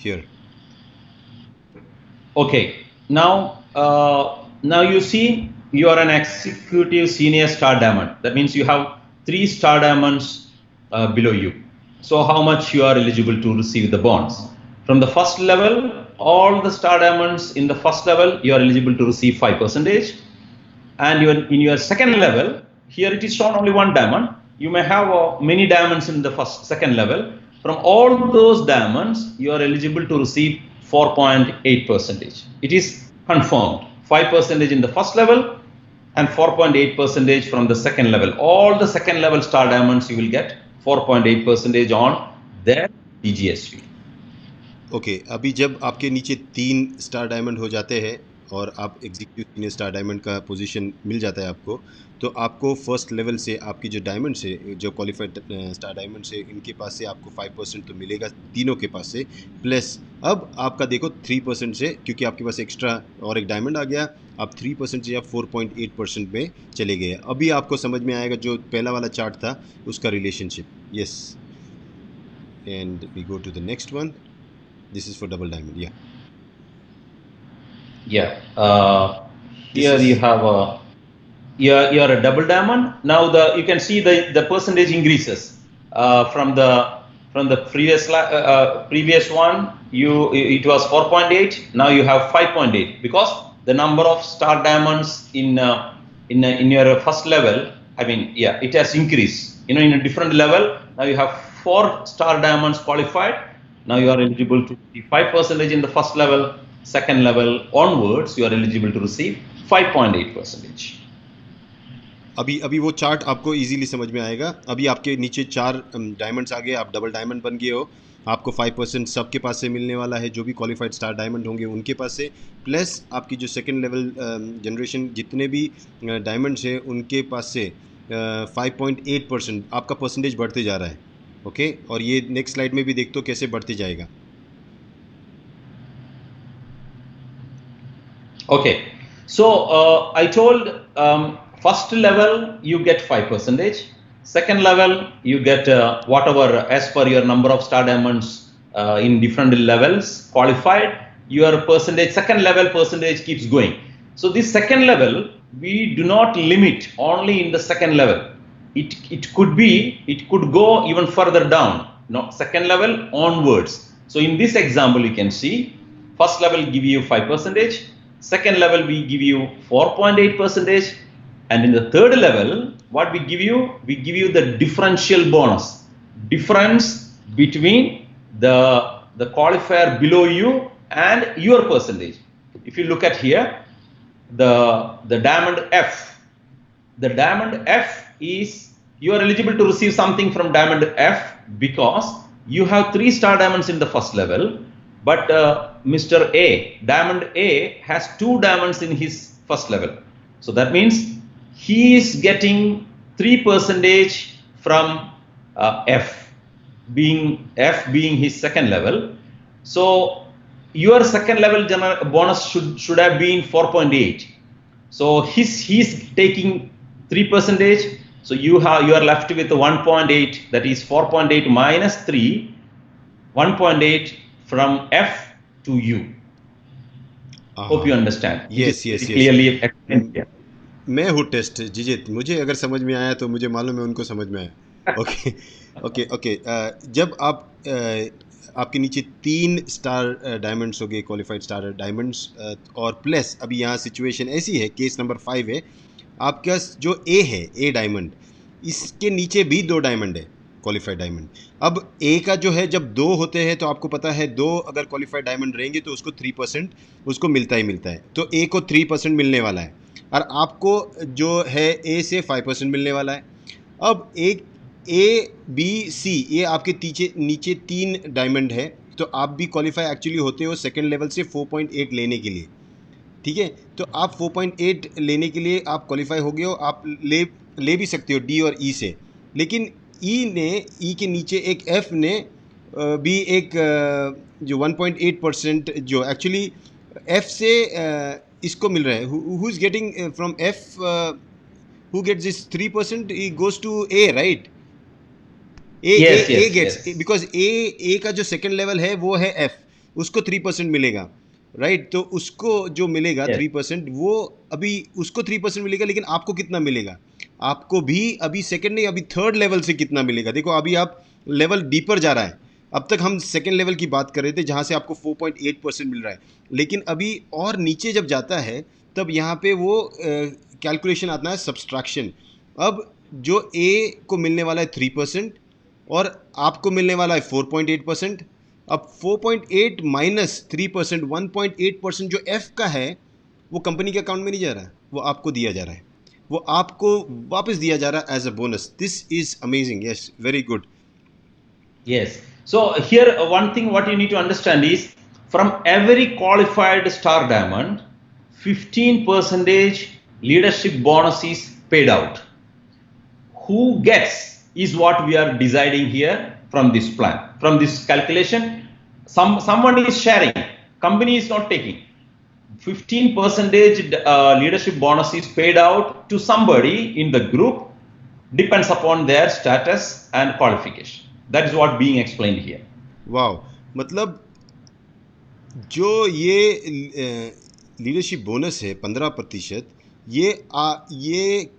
Here. Okay. Now you see you are an executive senior star diamond. That means you have 3 star diamonds below you. So how much you are eligible to receive the bonds? From the first level, all the star diamonds in the first level, you are eligible to receive 5%. And in your second level, here it is shown only one diamond. You may have many diamonds in the second level. From all those diamonds, you are eligible to receive 4.8%. It is confirmed. 5% in the first level and 4.8% from the second level. All the second level star diamonds, you will get 4.8% on their DGSV. Okay, अभी जब आपके नीचे 3 star diamond हो जाते हैं और आप executive senior star diamond का पोजीशन मिल जाता है आपको, तो आपको फर्स्ट लेवल से आपकी जो डायमंड से, जो क्वालिफाइड स्टार डायमंड से, इनके पास से आपको 5% तो मिलेगा तीनों के पास से। प्लस अब आपका देखो 3% से, क्योंकि आपके पास एक्स्ट्रा और एक डायमंड आ गया, आप 3% से या 4.8% में चले गए। अभी आपको समझ में आएगा जो पहला वाला चार्ट था उसका relationship. Yes, and we go to the next one. This is for double diamond. Here you have you're a double diamond. Now you can see the percentage increases from the previous one. It was 4.8. Now you have 5.8 because the number of star diamonds in your first level, I mean, it has increased. In a different level, now you have 4 star diamonds qualified. Now you are eligible to receive 5% in the first level. Second level onwards, you are eligible to receive 5.8%. अभी वो chart आपको easily समझ में आएगा। अभी आपके नीचे 4 diamonds आ गए, आप डबल डायमंड बन गए हो। आपको 5% सबके पास से मिलने वाला है, जो भी क्वालिफाइड स्टार डायमंड होंगे उनके पास से। प्लस आपकी जो सेकंड लेवल जनरेशन जितने भी डायमंड्स हैं उनके पास से 5.8% आपका परसेंटेज बढ़ते जा रहा है। ओके, और ये नेक्स्ट स्लाइड में भी देखते हो कैसे बढ़ते जाएगा। Okay, so I told first level you get 5%. Second level you get whatever as per your number of star diamonds in different levels qualified. Your percentage, second level percentage keeps going. So this second level we do not limit only in the second level. It could go even further down. No, second level onwards. So in this example you can see first level give you 5%. Second level we give you 4.8%, and in the third level what we give you the differential bonus, difference between the qualifier below you and your percentage. If you look at here, the diamond F is, you are eligible to receive something from diamond F because you have 3 star diamonds in the first level. But Mr. A, diamond A, has 2 diamonds in his first level. So that means he is getting 3% from F being his second level. So your second level bonus should have been 4.8. So he's taking 3%. So you are left with 1.8, that is 4.8 minus 3, 1.8 from F to U. Hope you understand. Yes, It is yes, very yes. clearly explained here. मैं हूँ test Jijith, मुझे अगर समझ में आया तो मुझे मालूम है उनको समझ में आया। Okay okay okay. जब आप आपके नीचे 3 स्टार डायमंड्स हो गए, क्वालिफाइड स्टार डायमंड्स, और प्लस अभी यहाँ सिचुएशन ऐसी है, केस नंबर 5 है, आपका जो ए है, ए डायमंड, इसके नीचे भी 2 डायमंड है, क्वालिफाइड डायमंड। अब ए का जो है, जब 2 होते हैं तो आपको पता है 2 अगर क्वालिफाइड डायमंड रहेंगे तो उसको 3% उसको मिलता ही मिलता है, तो ए को 3% मिलने वाला है, और आपको जो है ए से 5% मिलने वाला है। अब एक ए बी सी, ये आपके नीचे 3 डायमंड है, तो आप भी क्वालिफाई एक्चुअली होते हो सेकेंड लेवल से 4.8 लेने के लिए, ठीक है। तो आप 4.8 लेने के लिए आप क्वालिफाई हो गए हो, आप ले भी सकते हो डी और ई से, लेकिन ई के नीचे एक एफ ने भी एक जो 1.8% जो एक्चुअली एफ से इसको मिल रहा है, who is getting from F, who gets this 3%, he goes to A, right? A gets, because A का जो सेकेंड लेवल है वो है एफ, उसको 3% मिलेगा, राइट? तो उसको जो मिलेगा 3%, वो अभी उसको 3% मिलेगा, लेकिन आपको कितना मिलेगा? आपको भी अभी सेकंड नहीं, अभी थर्ड लेवल से कितना मिलेगा? देखो अभी आप लेवल डीपर जा रहा है, अब तक हम सेकंड लेवल की बात कर रहे थे जहाँ से आपको 4.8% मिल रहा है, लेकिन अभी और नीचे जब जाता है तब यहाँ पे वो कैलकुलेशन आता है सब्सट्रैक्शन। अब जो ए को मिलने वाला है 3% और आपको मिलने वाला है 4.8%, अब 4.8 माइनस 3%, 1.8% जो एफ का है वो कंपनी के अकाउंट में नहीं जा रहा है, वो आपको दिया जा रहा है, वो आपको वापस दिया जा रहा है as a bonus. This is amazing, yes, very good. Yes. So here one thing what you need to understand is, from every qualified star diamond, 15% leadership bonus is paid out. Who gets is what we are deciding here from this plan, from this calculation. Someone is sharing, company is not taking. 15% leadership bonus is paid out to somebody in the group, depends upon their status and qualification. That is what being explained here. Wow, मतलब जो ये leadership bonus है 15%, ये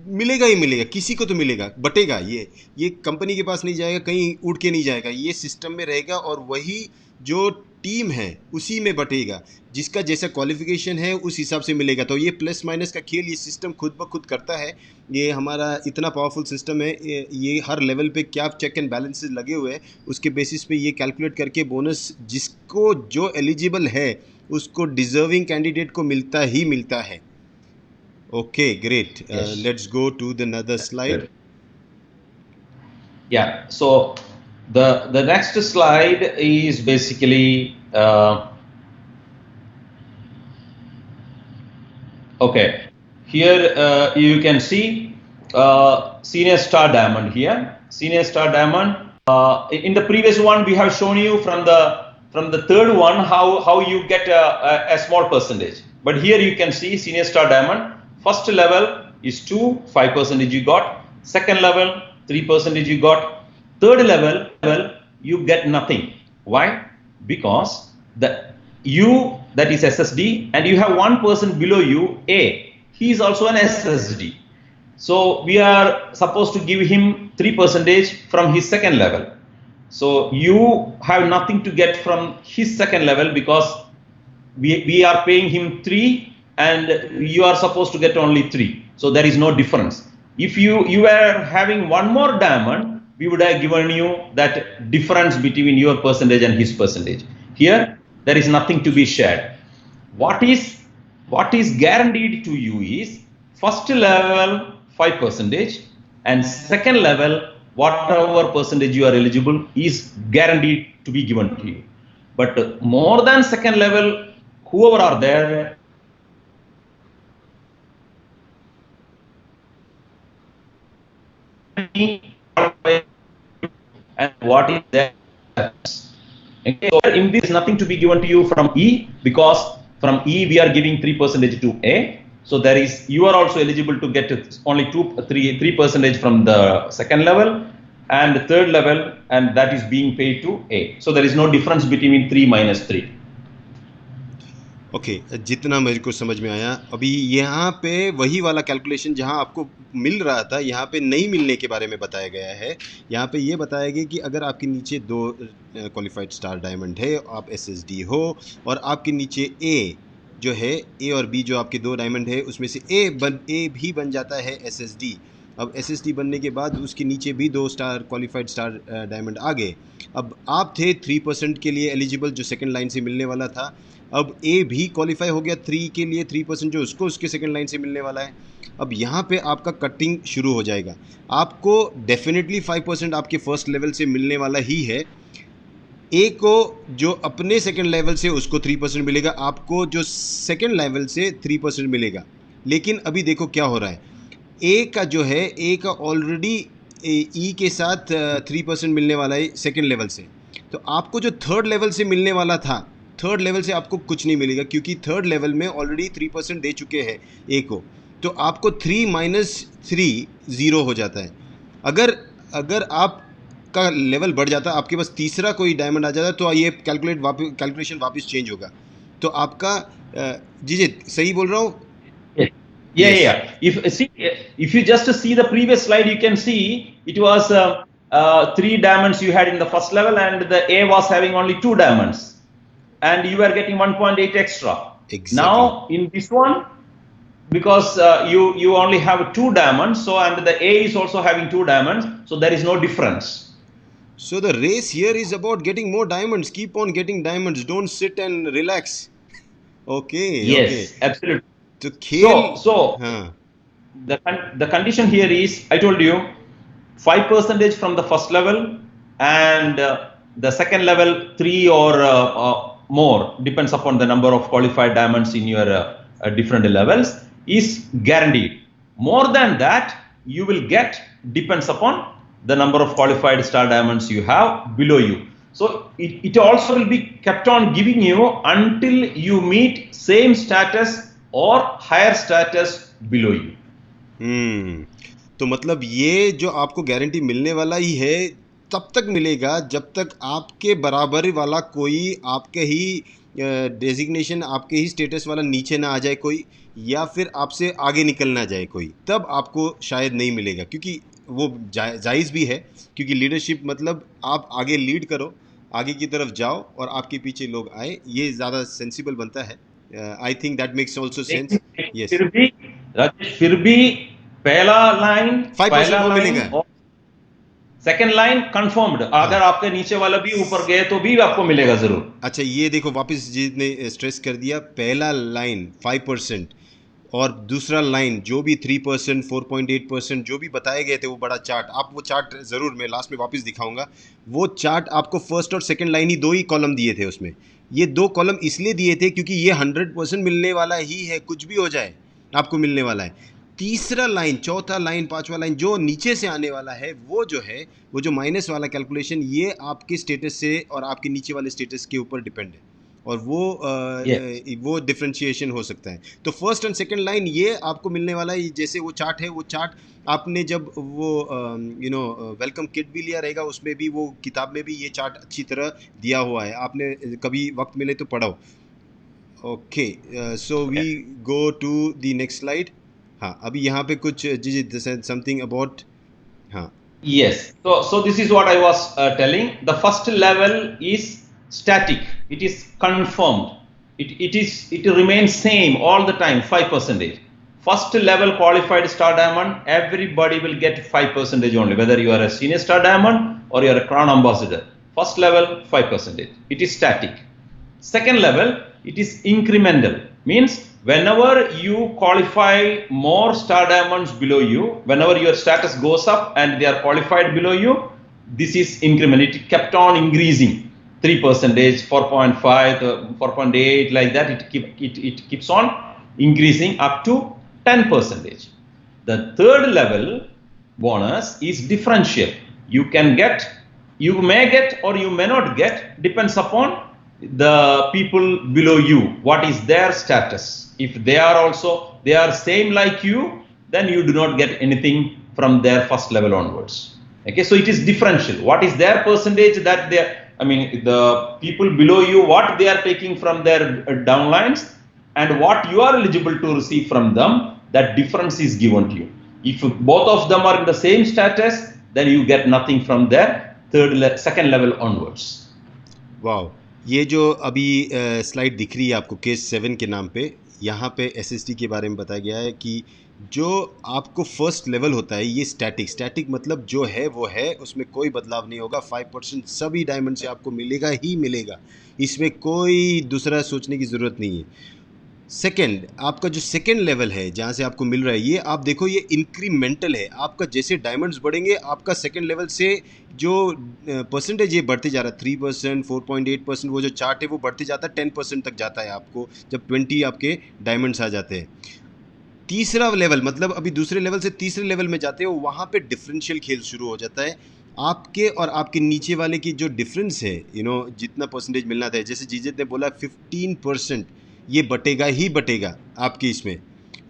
मिलेगा ही मिलेगा, किसी को तो मिलेगा, बटेगा, ये कंपनी के पास नहीं जाएगा, कहीं उड़ के नहीं जाएगा, ये सिस्टम में रहेगा और वही जो टीम है उसी में बटेगा, जिसका जैसा क्वालिफिकेशन है उस हिसाब से मिलेगा। तो ये प्लस माइनस का खेल ये सिस्टम खुद ब खुद करता है। ये हमारा इतना पावरफुल सिस्टम है, ये हर लेवल पे क्या चेक एंड बैलेंसेस लगे हुए हैं, उसके बेसिस पे ये कैलकुलेट करके बोनस जिसको जो एलिजिबल है उसको डिजर्विंग कैंडिडेट को मिलता ही मिलता है। Okay, great. Yes. Let's go to the another slide. Yeah. So the next slide is basically okay. Here you can see senior star diamond here. Senior star diamond. In the previous one, we have shown you from the third one how you get a small percentage. But here you can see senior star diamond. First level is 2, 5% you got. Second level, 3% you got. Third level, you get nothing. Why? Because that is SSD, and you have one person below you, A. He is also an SSD. So we are supposed to give him 3% from his second level. So you have nothing to get from his second level because we are paying him 3. And you are supposed to get only 3. So there is no difference. If you were having one more diamond, we would have given you that difference between your percentage and his percentage. Here, there is nothing to be shared. What is guaranteed to you is first level 5%, and second level whatever percentage you are eligible is guaranteed to be given to you. But more than second level, whoever are there, and what is that? Okay, so in this nothing to be given to you from E, because from E we are giving 3% to A, So there is, you are also eligible to get only 3% from the second level and the third level, and that is being paid to A. So there is no difference between 3 minus 3. Okay जितना मेरे को समझ में आया, अभी यहाँ पे वही वाला कैलकुलेशन जहाँ आपको मिल रहा था यहाँ पे नहीं मिलने के बारे में बताया गया है। यहाँ पे ये बताया गया कि अगर आपके नीचे 2 क्वालिफाइड स्टार डायमंड है, आप एसएसडी हो, और आपके नीचे ए जो है, ए और बी जो आपके 2 डायमंड है, उसमें से ए भी बन जाता है एसएसडी। अब एसएसडी बनने के बाद उसके नीचे भी 2 स्टार क्वालिफाइड स्टार डायमंड आ गए। अब आप थे 3% के लिए एलिजिबल, जो सेकंड लाइन से मिलने वाला था। अब ए भी क्वालिफाई हो गया 3 के लिए, 3% जो उसको उसके सेकंड लाइन से मिलने वाला है। अब यहाँ पे आपका कटिंग शुरू हो जाएगा। आपको डेफिनेटली 5% आपके फर्स्ट लेवल से मिलने वाला ही है। ए को जो अपने सेकंड लेवल से उसको 3% मिलेगा, आपको जो सेकंड लेवल से 3% मिलेगा। लेकिन अभी देखो क्या हो रहा है, ए का जो है, ए का ऑलरेडी ई के साथ 3% मिलने वाला है सेकंड लेवल से। तो आपको जो थर्ड लेवल से मिलने वाला था, थर्ड लेवल से आपको कुछ नहीं मिलेगा, क्योंकि थर्ड लेवल में ऑलरेडी 3% दे चुके हैं ए को। तो आपको 3 माइनस 3 0 हो जाता है। अगर आप का लेवल बढ़ जाता, आपके पास तीसरा कोई डायमंड आ जाता, तो ये कैलकुलेशन वापस चेंज होगा। तो आपका जी सही बोल रहा हूँ? Yeah. If you just see the previous slide, you can see it was 3 diamonds you had in the first level, and the A was having only 2 diamonds, and you were getting 1.8 extra. Exactly. Now in this one, because you only have 2 diamonds, so and the A is also having 2 diamonds, so there is no difference. So the race here is about getting more diamonds. Keep on getting diamonds. Don't sit and relax. Okay. Yes, okay. absolutely. So the condition here is, I told you, 5% from the first level, and the second level 3 or more, depends upon the number of qualified diamonds in your different levels, is guaranteed. More than that you will get, depends upon the number of qualified star diamonds you have below you. So it also will be kept on giving you until you meet same status or higher status below you. तो मतलब ये जो आपको guarantee मिलने वाला ही है, तब तक मिलेगा जब तक आपके बराबर वाला कोई, आपके ही डेजिग्नेशन, आपके ही स्टेटस वाला नीचे ना आ जाए कोई, या फिर आपसे आगे निकल ना जाए कोई, तब आपको शायद नहीं मिलेगा। क्योंकि वो जायज़ भी है, क्योंकि लीडरशिप मतलब आप आगे लीड करो, आगे की तरफ जाओ और आपके पीछे लोग आए, ये ज़्यादा सेंसिबल बनता है। I think that makes also sense. Yes. फिर भी पहला लाइन 5% वो मिलेगा, सेकंड लाइन कंफर्म्ड। अगर आपके नीचे वाला भी ऊपर गए तो भी आपको मिलेगा जरूर। अच्छा, ये देखो वापस जिसने स्ट्रेस कर दिया, पहला लाइन 5% और दूसरा लाइन जो भी 3%, 4.8% जो भी बताए गए थे, वो बड़ा चार्ट, आप वो चार्ट ज़रूर मैं लास्ट में वापस दिखाऊंगा। वो चार्ट आपको फर्स्ट और सेकंड लाइन ही 2 ही कॉलम दिए थे उसमें। ये 2 कॉलम इसलिए दिए थे क्योंकि ये 100% मिलने वाला ही है, कुछ भी हो जाए आपको मिलने वाला है। तीसरा लाइन, चौथा लाइन, पांचवा लाइन जो नीचे से आने वाला है, वो जो है, वो जो माइनस वाला कैलकुलेशन, ये आपके स्टेटस से और आपके नीचे वाले स्टेटस के ऊपर डिपेंड है, और वो डिफरेंशिएशन हो सकता है। तो फर्स्ट एंड सेकंड लाइन ये आपको मिलने वाला है। जैसे वो चार्ट है, वो चार्ट आपने जब वो वेलकम किट भी लिया रहेगा, उसमें भी, वो किताब में भी ये चार्ट अच्छी तरह दिया हुआ है, आपने कभी वक्त मिले तो पढ़ो। Okay, so we go to the next slide. हाँ, अभी यहाँ पे कुछ समथिंग अबाउट, हाँ, yes, so this is what I was telling. The first level is static, it is confirmed, it remains same all the time, 5%. First level qualified star diamond, everybody will get 5% only, whether you are a senior star diamond or you are a crown ambassador. First level 5%, it is static. Second level, it is incremental, means whenever you qualify more star diamonds below you, whenever your status goes up and they are qualified below you, this is increment, it kept on increasing, 3%, 4.5, 4.8, like that, it keeps on increasing up to 10%. The third level bonus is differential. You may get or you may not get, depends upon the people below you, what is their status. If they are also they are same like you, then you do not get anything from their first level onwards. Okay, so it is differential. What is their percentage that they, I mean, the people below you, what they are taking from their downlines, and what you are eligible to receive from them, that difference is given to you. If both of them are in the same status, then you get nothing from their second level onwards. Wow, ये जो अभी slide दिख रही है आपको case 7 के नाम पे, यहाँ पे एसएसटी के बारे में बताया गया है कि जो आपको फर्स्ट लेवल होता है ये स्टैटिक मतलब जो है वो है, उसमें कोई बदलाव नहीं होगा। 5% सभी डायमंड से आपको मिलेगा ही मिलेगा, इसमें कोई दूसरा सोचने की ज़रूरत नहीं है। सेकेंड, आपका जो सेकेंड लेवल है जहाँ से आपको मिल रहा है, ये आप देखो ये इंक्रीमेंटल है। आपका जैसे डायमंड्स बढ़ेंगे आपका सेकेंड लेवल से जो परसेंटेज ये बढ़ते जा रहा है, 3%, 4.8%, वो जो चार्ट है वो बढ़ते जाता है, 10% तक जाता है आपको जब 20 आपके डायमंड्स आ जाते हैं। तीसरा लेवल मतलब अभी दूसरे लेवल से तीसरे लेवल में जाते हो, वहाँ पे डिफरेंशियल खेल शुरू हो जाता है। आपके और आपके नीचे वाले की जो डिफरेंस है, जितना परसेंटेज मिलना था, जैसे जीजत ने बोला 15%, ये बटेगा ही बटेगा आपके इसमें।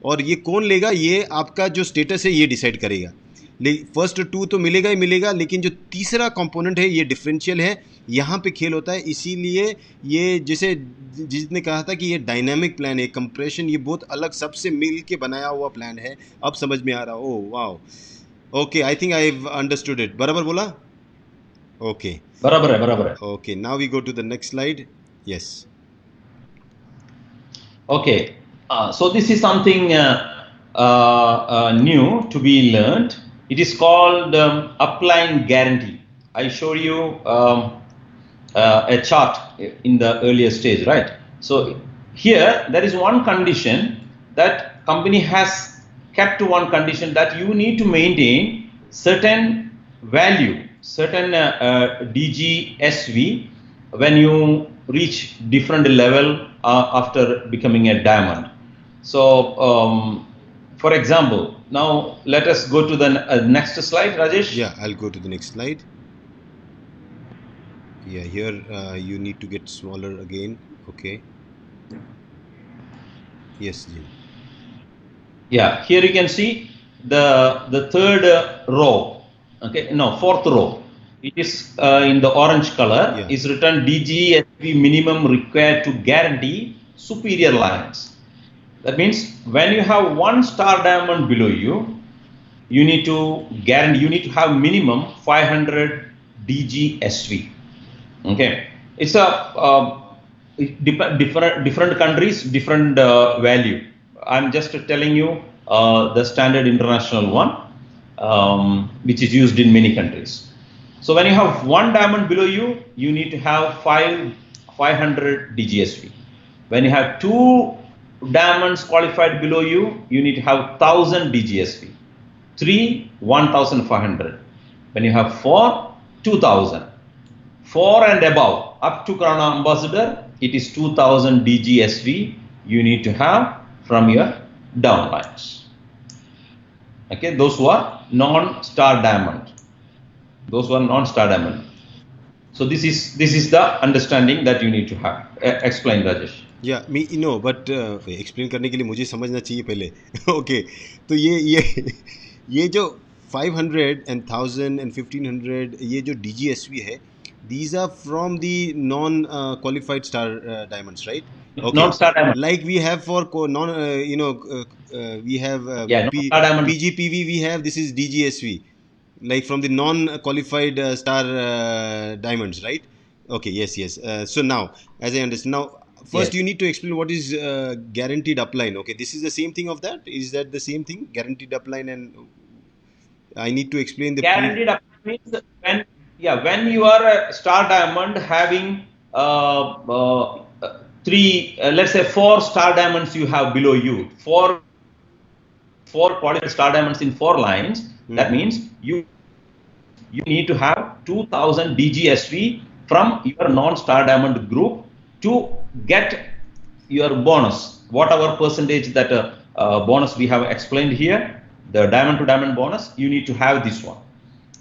और ये कौन लेगा, ये आपका जो स्टेटस है ये डिसाइड करेगा। फर्स्ट 2 तो मिलेगा ही मिलेगा, लेकिन जो तीसरा कंपोनेंट है ये डिफरेंशियल है, यहाँ पे खेल होता है। इसीलिए ये जैसे जिसने कहा था कि ये डायनामिक प्लान है, कंप्रेशन, ये बहुत अलग सबसे मिल के बनाया हुआ प्लान है। अब समझ में आ रहा, oh wow, okay, I think I understood it. बराबर बोला? ओके, बराबर है। Okay, now we go to the next slide. Yes, okay, so this is something new to be learned. It is called upline guarantee. I showed you a chart in the earlier stage, right? So here there is one condition that company has kept to, one condition that you need to maintain certain value, certain DGSV when you reach different level after becoming a diamond. So for example, now let us go to the next slide, Rajesh. Yeah, I'll go to the next slide. Yeah, here you need to get smaller again. Okay. Yes, Jim. Yeah, here you can see the third row. Okay, no, fourth row. It is in the orange color. Yeah. Is written DGSV minimum required to guarantee superior lines. That means when you have one star diamond below you, you need to guarantee, you need to have minimum 500 DGSV. Okay, it's a different countries, different value. I'm just telling you the standard international one, which is used in many countries. So when you have one diamond below you, you need to have 500 DGSV. When you have 2 diamonds qualified below you, you need to have 1000 DGSV. 3, 1500. When you have 4, 2000. 4 and above, up to Crown Ambassador, it is 2000 DGSV you need to have from your downlines. Okay, those who are non-star diamond. Those who are non-star diamond. So this is the understanding that you need to have. Explain, Rajesh. Yeah, me no, but explain करने के लिए मुझे समझना चाहिए पहले। Okay, तो ये जो 500 and 1000 and 1500 ये जो DGSV है, these are from the non-qualified star diamonds, right? Okay. Non-star diamond. Like we have for we have non-star diamond. PGPV, we have, this is DGSV. Like from the non-qualified star diamonds, right? Okay, yes. So now, as I understand, now first Yes. you need to explain what is guaranteed upline. Okay, this is the same thing of that? Is that the same thing, guaranteed upline? And I need to explain the Guaranteed upline means when you are a star diamond having 3, let's say 4 star diamonds you have below you, 4 qualified star diamonds in 4 lines. That means you need to have 2000 DGSV from your non-star diamond group to get your bonus, whatever percentage that bonus we have explained here, the diamond to diamond bonus, you need to have this one.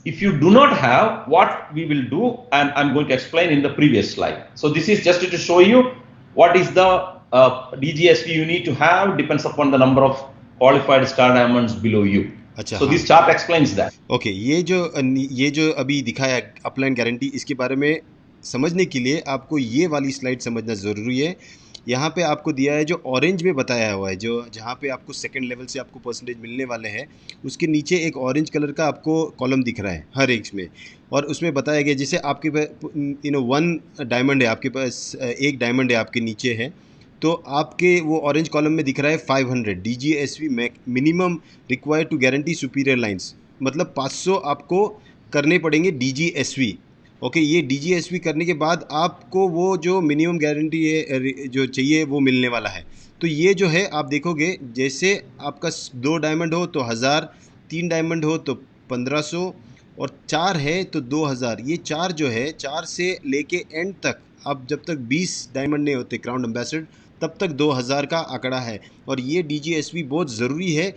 If you do not have, what we will do, and I'm going to explain in the previous slide. So this is just to show you what is the DGSV you need to have depends upon the number of qualified star diamonds below you. अच्छा, So हाँ. this chart explains that. Okay, ये जो अभी दिखाया upline guarantee, इसके बारे में समझने के लिए आपको ये वाली स्लाइड समझना ज़रूरी है. यहाँ पे आपको दिया है जो ऑरेंज में बताया हुआ है, जो जहाँ पे आपको सेकंड लेवल से आपको परसेंटेज मिलने वाले हैं, उसके नीचे एक ऑरेंज कलर का आपको कॉलम दिख रहा है हर एक में, और उसमें बताया गया जैसे आपके पास वन डायमंड है, आपके पास एक डायमंड है आपके नीचे है, तो आपके वो ऑरेंज कॉलम में दिख रहा है 500 DGSV minimum required to guarantee superior lines, मतलब 500 आपको करने पड़ेंगे DGSV. ओके, ये DGSV करने के बाद आपको वो जो मिनिमम गारंटी है जो चाहिए वो मिलने वाला है. तो ये जो है आप देखोगे, जैसे आपका 2 डायमंड हो तो 1000, 3 डायमंड हो तो 1500 और 4 है तो 2000. ये 4 जो है, 4 से लेके एंड तक, आप जब तक 20 डायमंड नहीं होते क्राउन एम्बेसडर, तब तक 2000 का आंकड़ा है. और ये DGSV बहुत ज़रूरी है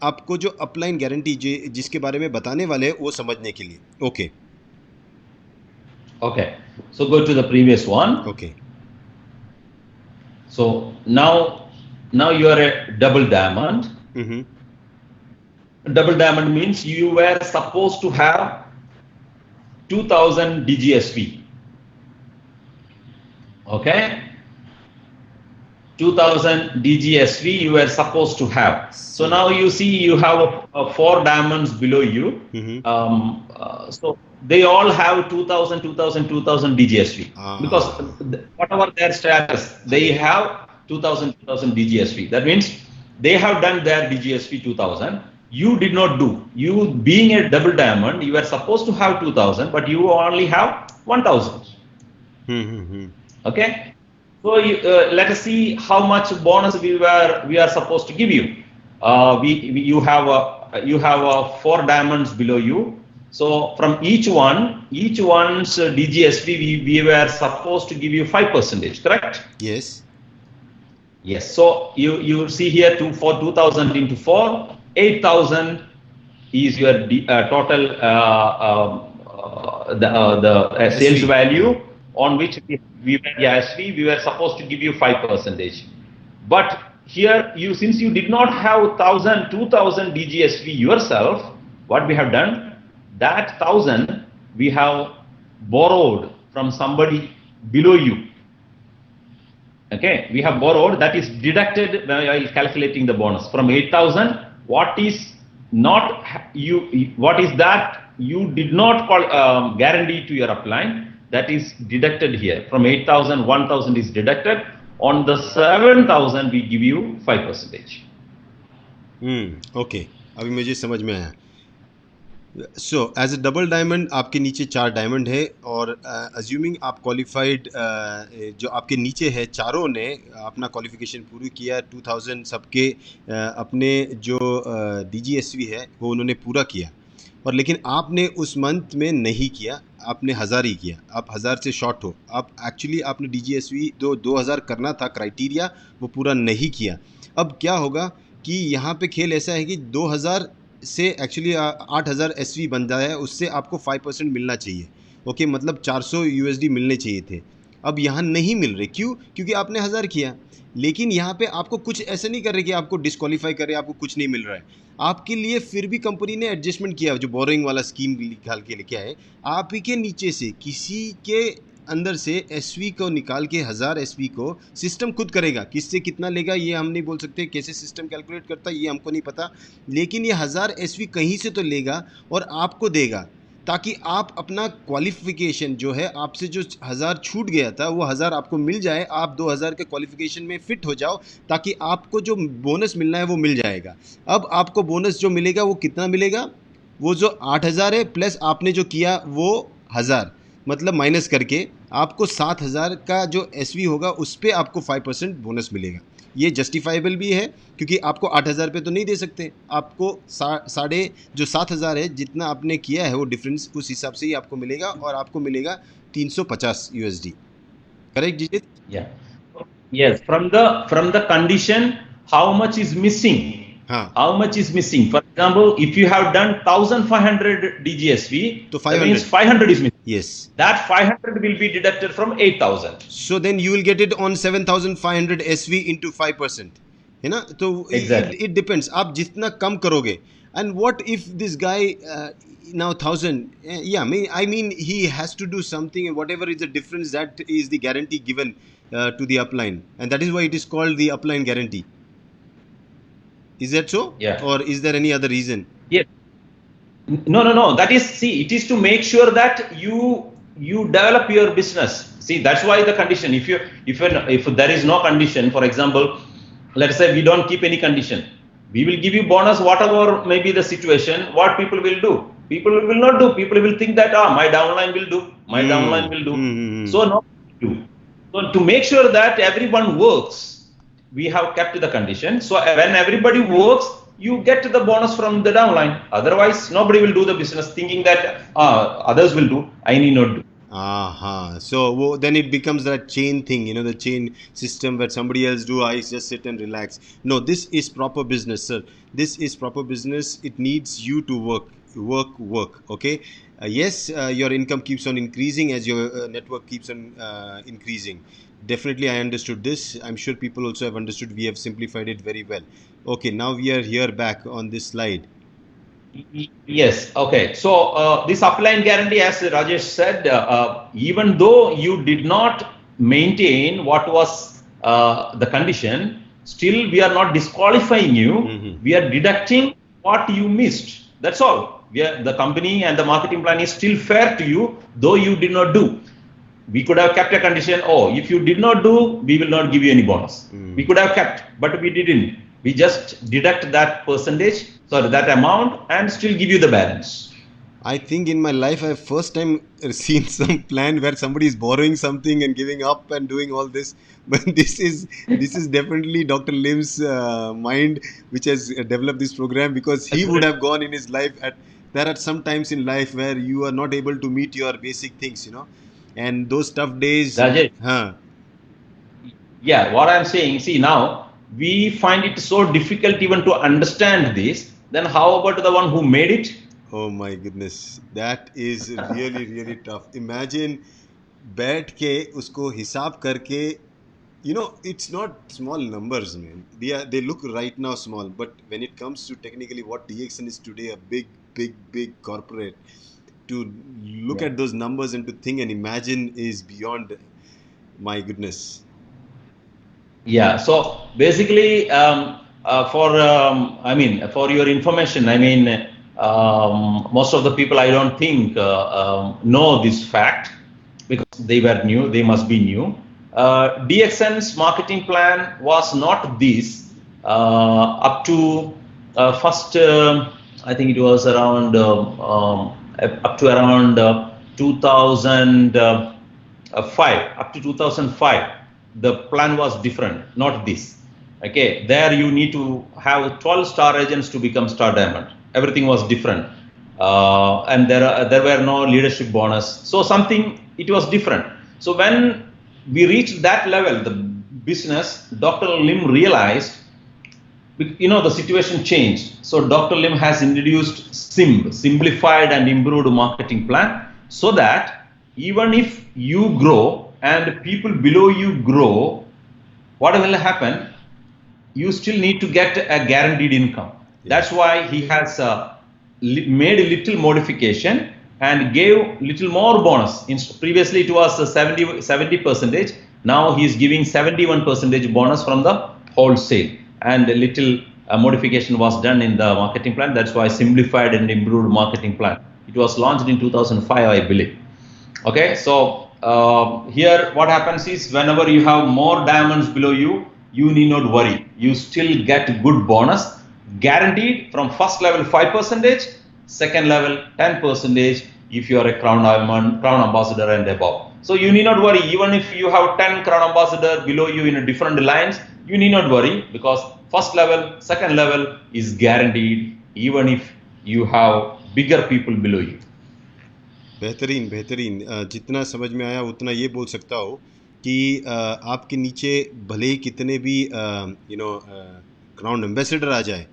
आपको जो अपलाइन गारंटी जिसके बारे में बताने वाले हैं वो समझने के लिए. Okay. Okay, so go to the previous one. Okay. So now you are a double diamond. Double diamond means you were supposed to have 2000 DGSV. Okay, 2000 DGSV you were supposed to have. So now you see you have 4 diamonds below you. So they all have 2000 DGSV because whatever their status, they have 2000 DGSV. That means they have done their DGSV 2000. You did not do. You being a double diamond, you were supposed to have 2000, but you only have 1000. Okay. So let us see how much bonus we are supposed to give you. You have 4 diamonds below you. So from each one's DGSV we were supposed to give you 5%, correct? Yes. Yes. So you see here for 2000 into 4, 8000 is your total the sales value on which we were supposed to give you 5%. But here since you did not have 2000 DGSV yourself, what we have done, that 1000 we have borrowed from somebody below you. Okay, we have borrowed, that is deducted while calculating the bonus from 8000. What is that you did not guarantee to your upline, that is deducted here. From 8000, 1000 is deducted. On the 7000 we give you 5%. Okay, अभी मुझे समझ में आया. So as a double diamond आपके नीचे 4 diamond है, और assuming आप क्वालिफाइड जो आपके नीचे है चारों ने अपना क्वालिफिकेशन पूरी किया, 2000 सबके अपने जो DGSV है वो उन्होंने पूरा किया, और लेकिन आपने उस मंथ में नहीं किया, आपने 1000 ही किया, आप 1000 से शॉर्ट हो. आप एक्चुअली आपने DGSV 2000 करना था क्राइटेरिया, वो पूरा नहीं किया. अब क्या होगा कि यहाँ पे खेल ऐसा है कि 2000 से एक्चुअली 8000 SV बन जाए, उससे आपको 5% मिलना चाहिए. ओके, मतलब 400 USD मिलने चाहिए थे. अब यहाँ नहीं मिल रहे, क्यों? क्योंकि आपने 1000 किया, लेकिन यहाँ पे आपको कुछ ऐसा नहीं कर रहे कि आपको डिस्क्वालीफाई करे, आपको कुछ नहीं मिल रहा है. आपके लिए फिर भी कंपनी ने एडजस्टमेंट किया, जो बोरिंग वाला स्कीम निकाल के लेके आए, आप ही के नीचे से किसी के अंदर से SV को निकाल के 1000 SV को सिस्टम खुद करेगा. किससे कितना लेगा ये हम नहीं बोल सकते, कैसे सिस्टम कैलकुलेट करता है ये हमको नहीं पता, लेकिन ये 1000 SV कहीं से तो लेगा और आपको देगा, ताकि आप अपना क्वालिफिकेशन जो है, आपसे जो 1000 छूट गया था वो 1000 आपको मिल जाए, आप 2000 के क्वालिफिकेशन में फिट हो जाओ, ताकि आपको जो बोनस मिलना है वो मिल जाएगा. अब आपको बोनस जो मिलेगा वो कितना मिलेगा? वो जो 8000 है प्लस आपने जो किया वो 1000, मतलब माइनस करके आपको 7000 का जो SV होगा उस पर आपको 5% बोनस मिलेगा. ये जस्टिफाइबल भी है, क्योंकि आपको 8000 पे तो नहीं दे सकते, आपको साढ़े जो 7000 है जितना आपने किया है वो डिफरेंस उस हिसाब से ही आपको मिलेगा, और आपको मिलेगा 350 USD. Correct Jijit? Yeah. Yes. From the condition, how much is missing? हाँ. How much is missing? For example, if you have done 1500 DGSV, So that means 500. 500 is missing. Yes. That 500 will be deducted from 8000. So then you will get it on 7500 SV into 5%. है ना? तो Exactly. it depends. आप जितना कम करोगे. And what if this guy now 1000? Yeah, I mean he has to do something, and whatever is the difference, that is the guarantee given to the upline, and that is why it is called the upline guarantee. Is that so? Yeah. Or is there any other reason? Yes. No. That is, see, it is to make sure that you develop your business. See, that's why the condition. If there is no condition, for example, let's say we don't keep any condition, we will give you bonus whatever may be the situation. What people will do? People will not do. People will think that my downline will do. My downline will do. So no do. So to make sure that everyone works, we have kept the condition. So when everybody works, you get the bonus from the downline. Otherwise, nobody will do the business thinking that others will do. I need not do. So then it becomes that chain thing, the chain system where somebody else do, I just sit and relax. No, this is proper business, sir. This is proper business. It needs you to work. Okay. Yes, your income keeps on increasing as your network keeps on increasing. Definitely, I understood this. I'm sure people also have understood. We have simplified it very well. Okay, now we are here back on this slide. Yes. Okay. So this upline guarantee, as Rajesh said, even though you did not maintain what was the condition, still we are not disqualifying you. We are deducting what you missed. That's all. The company and the marketing plan is still fair to you, though you did not do. We could have kept a condition. If you did not do, we will not give you any bonus. We could have kept, but we didn't. We just deduct that percentage, that amount, and still give you the balance. I think in my life I've first time seen some plan where somebody is borrowing something and giving up and doing all this. But this is definitely Dr. Lim's mind which has developed this program, because he would have gone in his life there are some times in life where you are not able to meet your basic things, and those tough days. Rajesh, yeah, what I'm saying, see, now we find it so difficult even to understand this. Then how about the one who made it? Oh my goodness, that is really really tough. Imagine बैठ के उसको हिसाब करके, it's not small numbers, man. They look right now small, but when it comes to technically what DXN is today, a big corporate, to look at those numbers and to think and imagine is beyond my goodness. Yeah. So basically, for your information, most of the people, I don't think know this fact, because they were new. They must be new. DXN's marketing plan was not this up to first. I think it was around up to around 2005. Up to 2005, the plan was different. Not this. Okay, there you need to have 12 star agents to become Star Diamond. Everything was different, and there were no leadership bonus. So it was different. So when we reached that level, the business, Dr. Lim realized, the situation changed. So Dr. Lim has introduced simplified and improved marketing plan, so that even if you grow and people below you grow, what will happen? You still need to get a guaranteed income. That's why he has made a little modification and gave little more bonus. Previously it was 70%. Now he is giving 71% bonus from the wholesale, and a little modification was done in the marketing plan. That's why simplified and improved marketing plan. It was launched in 2005, I believe. Okay, so here what happens is, whenever you have more diamonds below you, you need not worry. You still get good bonus, guaranteed from first level 5%, second level 10% if you are a crown ambassador and above. So you need not worry. Even if you have 10 crown ambassador below you in a different lines, you need not worry, because first level, second level is guaranteed, even if you have bigger people below you. बेहतरीन जितना समझ में आया उतना ये बोल सकता हो कि आपके नीचे भले ही कितने भी क्राउन एम्बेसडर आ जाए,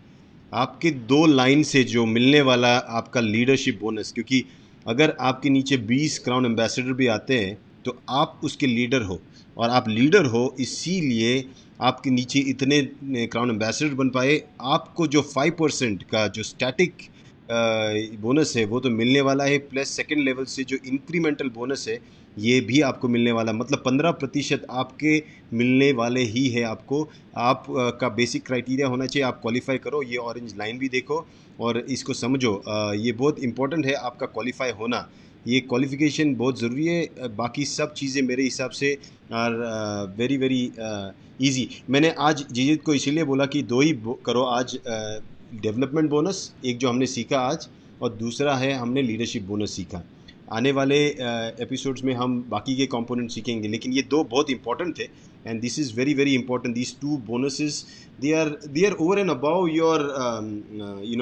आपके 2 लाइन से जो मिलने वाला आपका लीडरशिप बोनस, क्योंकि अगर आपके नीचे 20 क्राउन एम्बेसडर भी आते हैं तो आप उसके लीडर हो, और आप लीडर हो इसीलिए आपके नीचे इतने क्राउन एम्बेसडर बन पाए। आपको जो 5% का जो स्टैटिक बोनस है वो तो मिलने वाला है, प्लस सेकंड लेवल से जो इंक्रीमेंटल बोनस है ये भी आपको मिलने वाला, मतलब 15% आपके मिलने वाले ही है आपको। आप का बेसिक क्राइटेरिया होना चाहिए, आप क्वालिफाई करो, ये ऑरेंज लाइन भी देखो और इसको समझो। ये बहुत इंपॉर्टेंट है आपका क्वालिफाई होना, ये क्वालिफिकेशन बहुत ज़रूरी है। बाकी सब चीज़ें मेरे हिसाब से आर वेरी वेरी ईजी। मैंने आज जीजित को इसीलिए बोला कि 2 ही करो आज, डेवलपमेंट बोनस एक जो हमने सीखा आज, और दूसरा है हमने लीडरशिप बोनस सीखा। आने वाले एपिसोड्स में हम बाकी के कंपोनेंट सीखेंगे, लेकिन ये 2 बहुत इंपॉर्टेंट थे, and this is very very important. These 2 bonuses, they are over and above your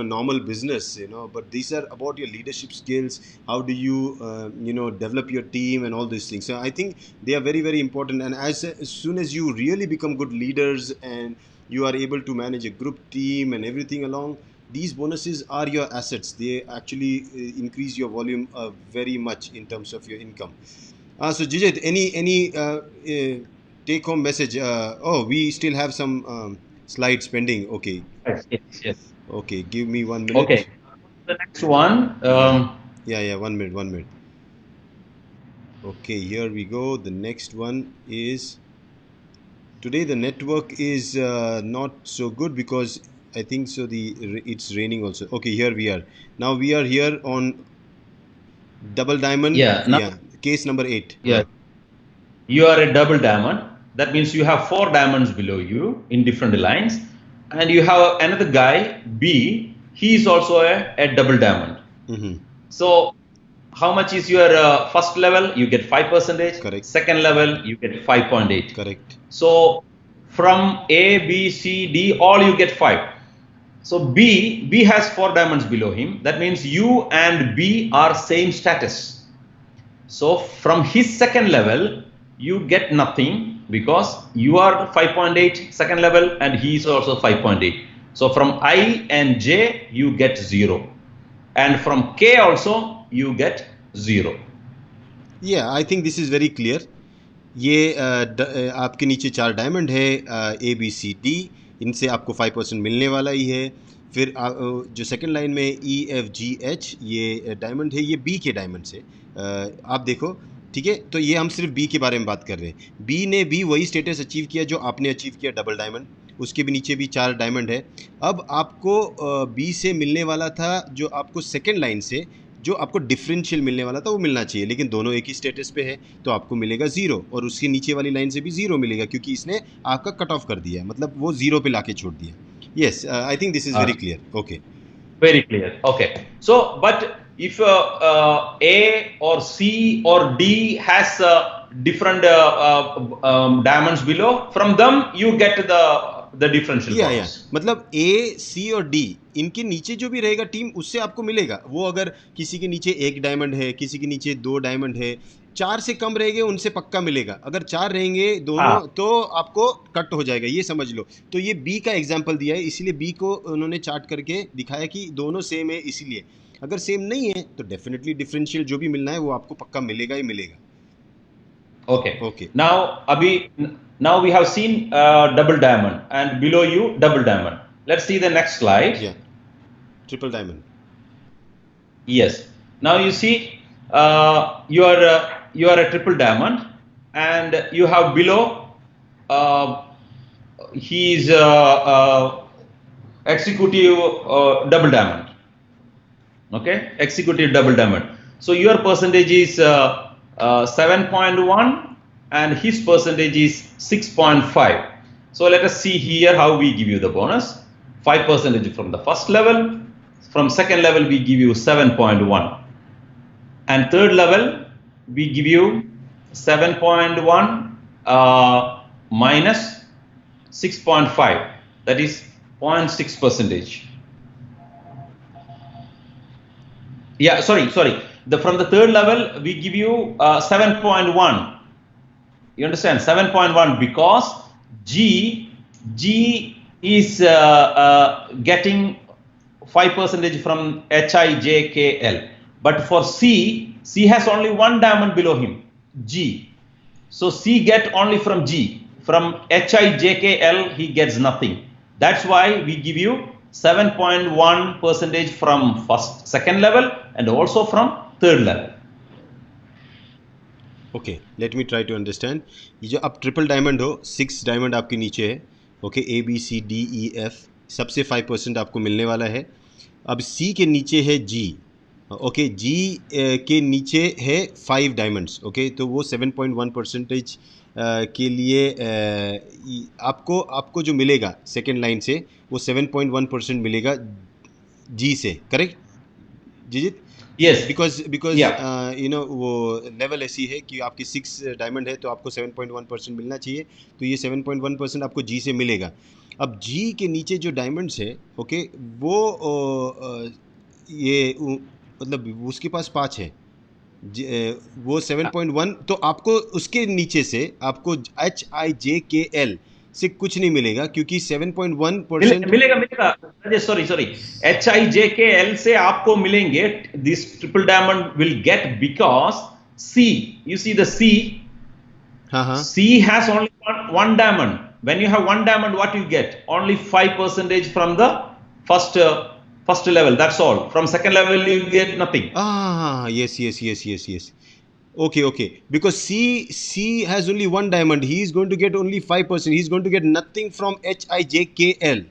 normal business, but these are about your leadership skills. How do you develop your team and all these things. So I think they are very very important, and as soon as you really become good leaders and you are able to manage a group team and everything along, these bonuses are your assets. They actually increase your volume very much in terms of your income. So Jijit, any take home message? Oh, we still have some slides pending. Okay. Yes, yes. Okay, give me 1 minute. Okay. The next one. Yeah, 1 minute, 1 minute. Okay, here we go. The next one is, today the network is not so good because I think so it's raining also. Okay, here we are. Now we are here on double diamond. Yeah. Case number 8. Yeah. You are a double diamond. That means you have 4 diamonds below you in different lines, and you have another guy B. He is also a double diamond. Mm-hmm. So how much is your first level? You get 5%. Correct. Second level, you get 5.8. Correct. So from A, B, C, D, all you get 5. So B has 4 diamonds below him. That means you and B are same status. So from his second level, you get nothing because you are 5.8 second level and he is also 5.8. So from I and J, you get 0. And from K also, you get 0. Yeah, I think this is very clear. ये आपके नीचे 4 diamond है, A B C D, इनसे आपको 5% मिलने वाला ही है। फिर जो सेकंड लाइन में E F G H ये डायमंड है, ये B के डायमंड से आप देखो, ठीक है। तो ये हम सिर्फ B के बारे में बात कर रहे हैं। B ने भी वही स्टेटस अचीव किया जो आपने अचीव किया, डबल डायमंड। उसके भी नीचे भी 4 डायमंड है। अब आपको B से मिलने वाला था, जो आपको सेकेंड लाइन से जो आपको डिफरेंशियल मिलने वाला था वो मिलना चाहिए, लेकिन दोनों एक ही स्टेटस पे है, तो आपको मिलेगा 0, और उसके नीचे वाली लाइन से भी 0 मिलेगा क्योंकि इसने आपका कट ऑफ कर दिया है, मतलब वो 0 पे लाके छोड़ दिया। Yes, I think this is very clear. Okay, very clear. Okay, so but if A or C or D has different diamonds below, from them you get the differential bonus. मतलब A, C और D इनके नीचे जो भी रहेगा team, उससे आपको मिलेगा। वो अगर किसी के नीचे 1 डायमंड है, किसी के नीचे 2 डायमंड है, 4 से कम रहेंगे उनसे पक्का मिलेगा। अगर 4 रहेंगे दोनों तो आपको कट हो जाएगा, ये समझ लो। तो ये B का एग्जाम्पल दिया है, इसीलिए B को उन्होंने चार्ट करके दिखाया कि दोनों सेम है। इसीलिए अगर सेम नहीं है तो डेफिनेटली डिफरेंशियल जो भी मिलना है वो आपको पक्का मिलेगा ही मिलेगा। Okay. Now we have seen double diamond and below you double diamond. Let's see the next slide. Yeah, triple diamond. Yes. Now you see you are a triple diamond and you have below he is executive double diamond. Okay, executive double diamond. So your percentage is 7.1 and his percentage is 6.5. So let us see here how we give you the bonus. 5% from the first level. From second level we give you 7.1. And third level we give you 7.1 minus 6.5. That is 0.6%. Yeah, sorry. From the third level, we give you 7.1. You understand? 7.1 because G is getting 5% from HIJKL. But for C has only one diamond below him, G. So C get only from G. From HIJKL, he gets nothing. That's why we give you 7.1% from second level and also from third level. Okay, let me try to understand. ये जो अब triple diamond हो, 6 diamond आपके नीचे है. Okay, ABCDEF सबसे 5% आपको मिलने वाला है. अब C के नीचे है G. ओके, G के नीचे है 5 डायमंड्स. ओके, तो वो 7.1% के लिए आपको जो मिलेगा सेकेंड लाइन से वो 7.1% मिलेगा G से. Correct Jijith? Yes. Because Yeah. वो लेवल ऐसी है कि आपकी 6 डायमंड है तो आपको 7.1% मिलना चाहिए. तो ये 7.1% आपको जी से मिलेगा. अब जी के नीचे जो डायमंड्स है, ओके, वो मतलब उसके पास 5 है. वो 7.1, तो आपको उसके नीचे से आपको HIJKL से कुछ नहीं मिलेगा क्योंकि 7.1% मिलेगा. सॉरी HIJKL से आपको मिलेंगे. This triple diamond will get because C, you see the C. C has only one diamond. When you have one diamond, what you get? Only 5% from the first level. That's all. From second level, you get nothing. Yes. Okay. Because C has only one diamond. He is going to get only 5%. He is going to get nothing from HIJKL.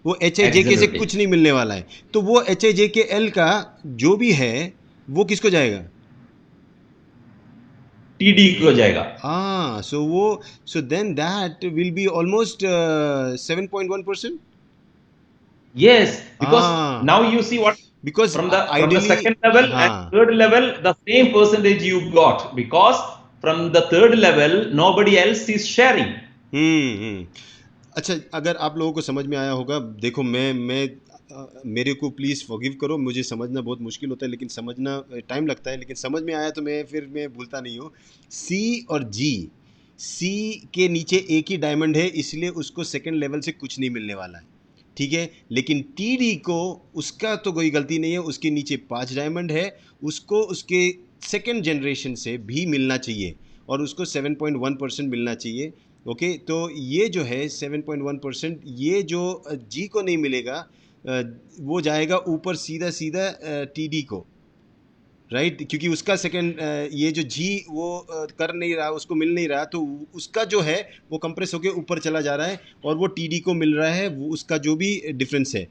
वो HIJK से कुछ नहीं मिलने वाला है. तो वो HIJKL का जो भी है वो किसको जाएगा? TD को जाएगा. So then that will be almost 7.1%. Yes, because now you see what. Because from the second level and third level, the same percentage you got, because from the third level nobody else is sharing. अच्छा, अगर आप लोगों को समझ में आया होगा, देखो मैं मेरे को प्लीज़ फॉरगिव करो, मुझे समझना बहुत मुश्किल होता है, लेकिन समझना टाइम लगता है, लेकिन समझ में आया तो मैं भूलता नहीं हूँ. C और G, C के नीचे एक ही डायमंड है, इसलिए उसको सेकेंड लेवल से कुछ नहीं मिलने वाला है. ठीक है, लेकिन TD को उसका तो कोई गलती नहीं है, उसके नीचे 5 डायमंड है, उसको उसके सेकेंड जनरेशन से भी मिलना चाहिए और उसको 7.1% मिलना चाहिए. ओके, तो ये जो है 7.1%, ये जो G को नहीं मिलेगा वो जाएगा ऊपर सीधा TD को, राइट? क्योंकि उसका सेकंड ये जो G वो कर नहीं रहा, उसको मिल नहीं रहा, तो उसका जो है वो कंप्रेस होकर ऊपर चला जा रहा है और वो TD को मिल रहा है, वो उसका जो भी डिफरेंस है.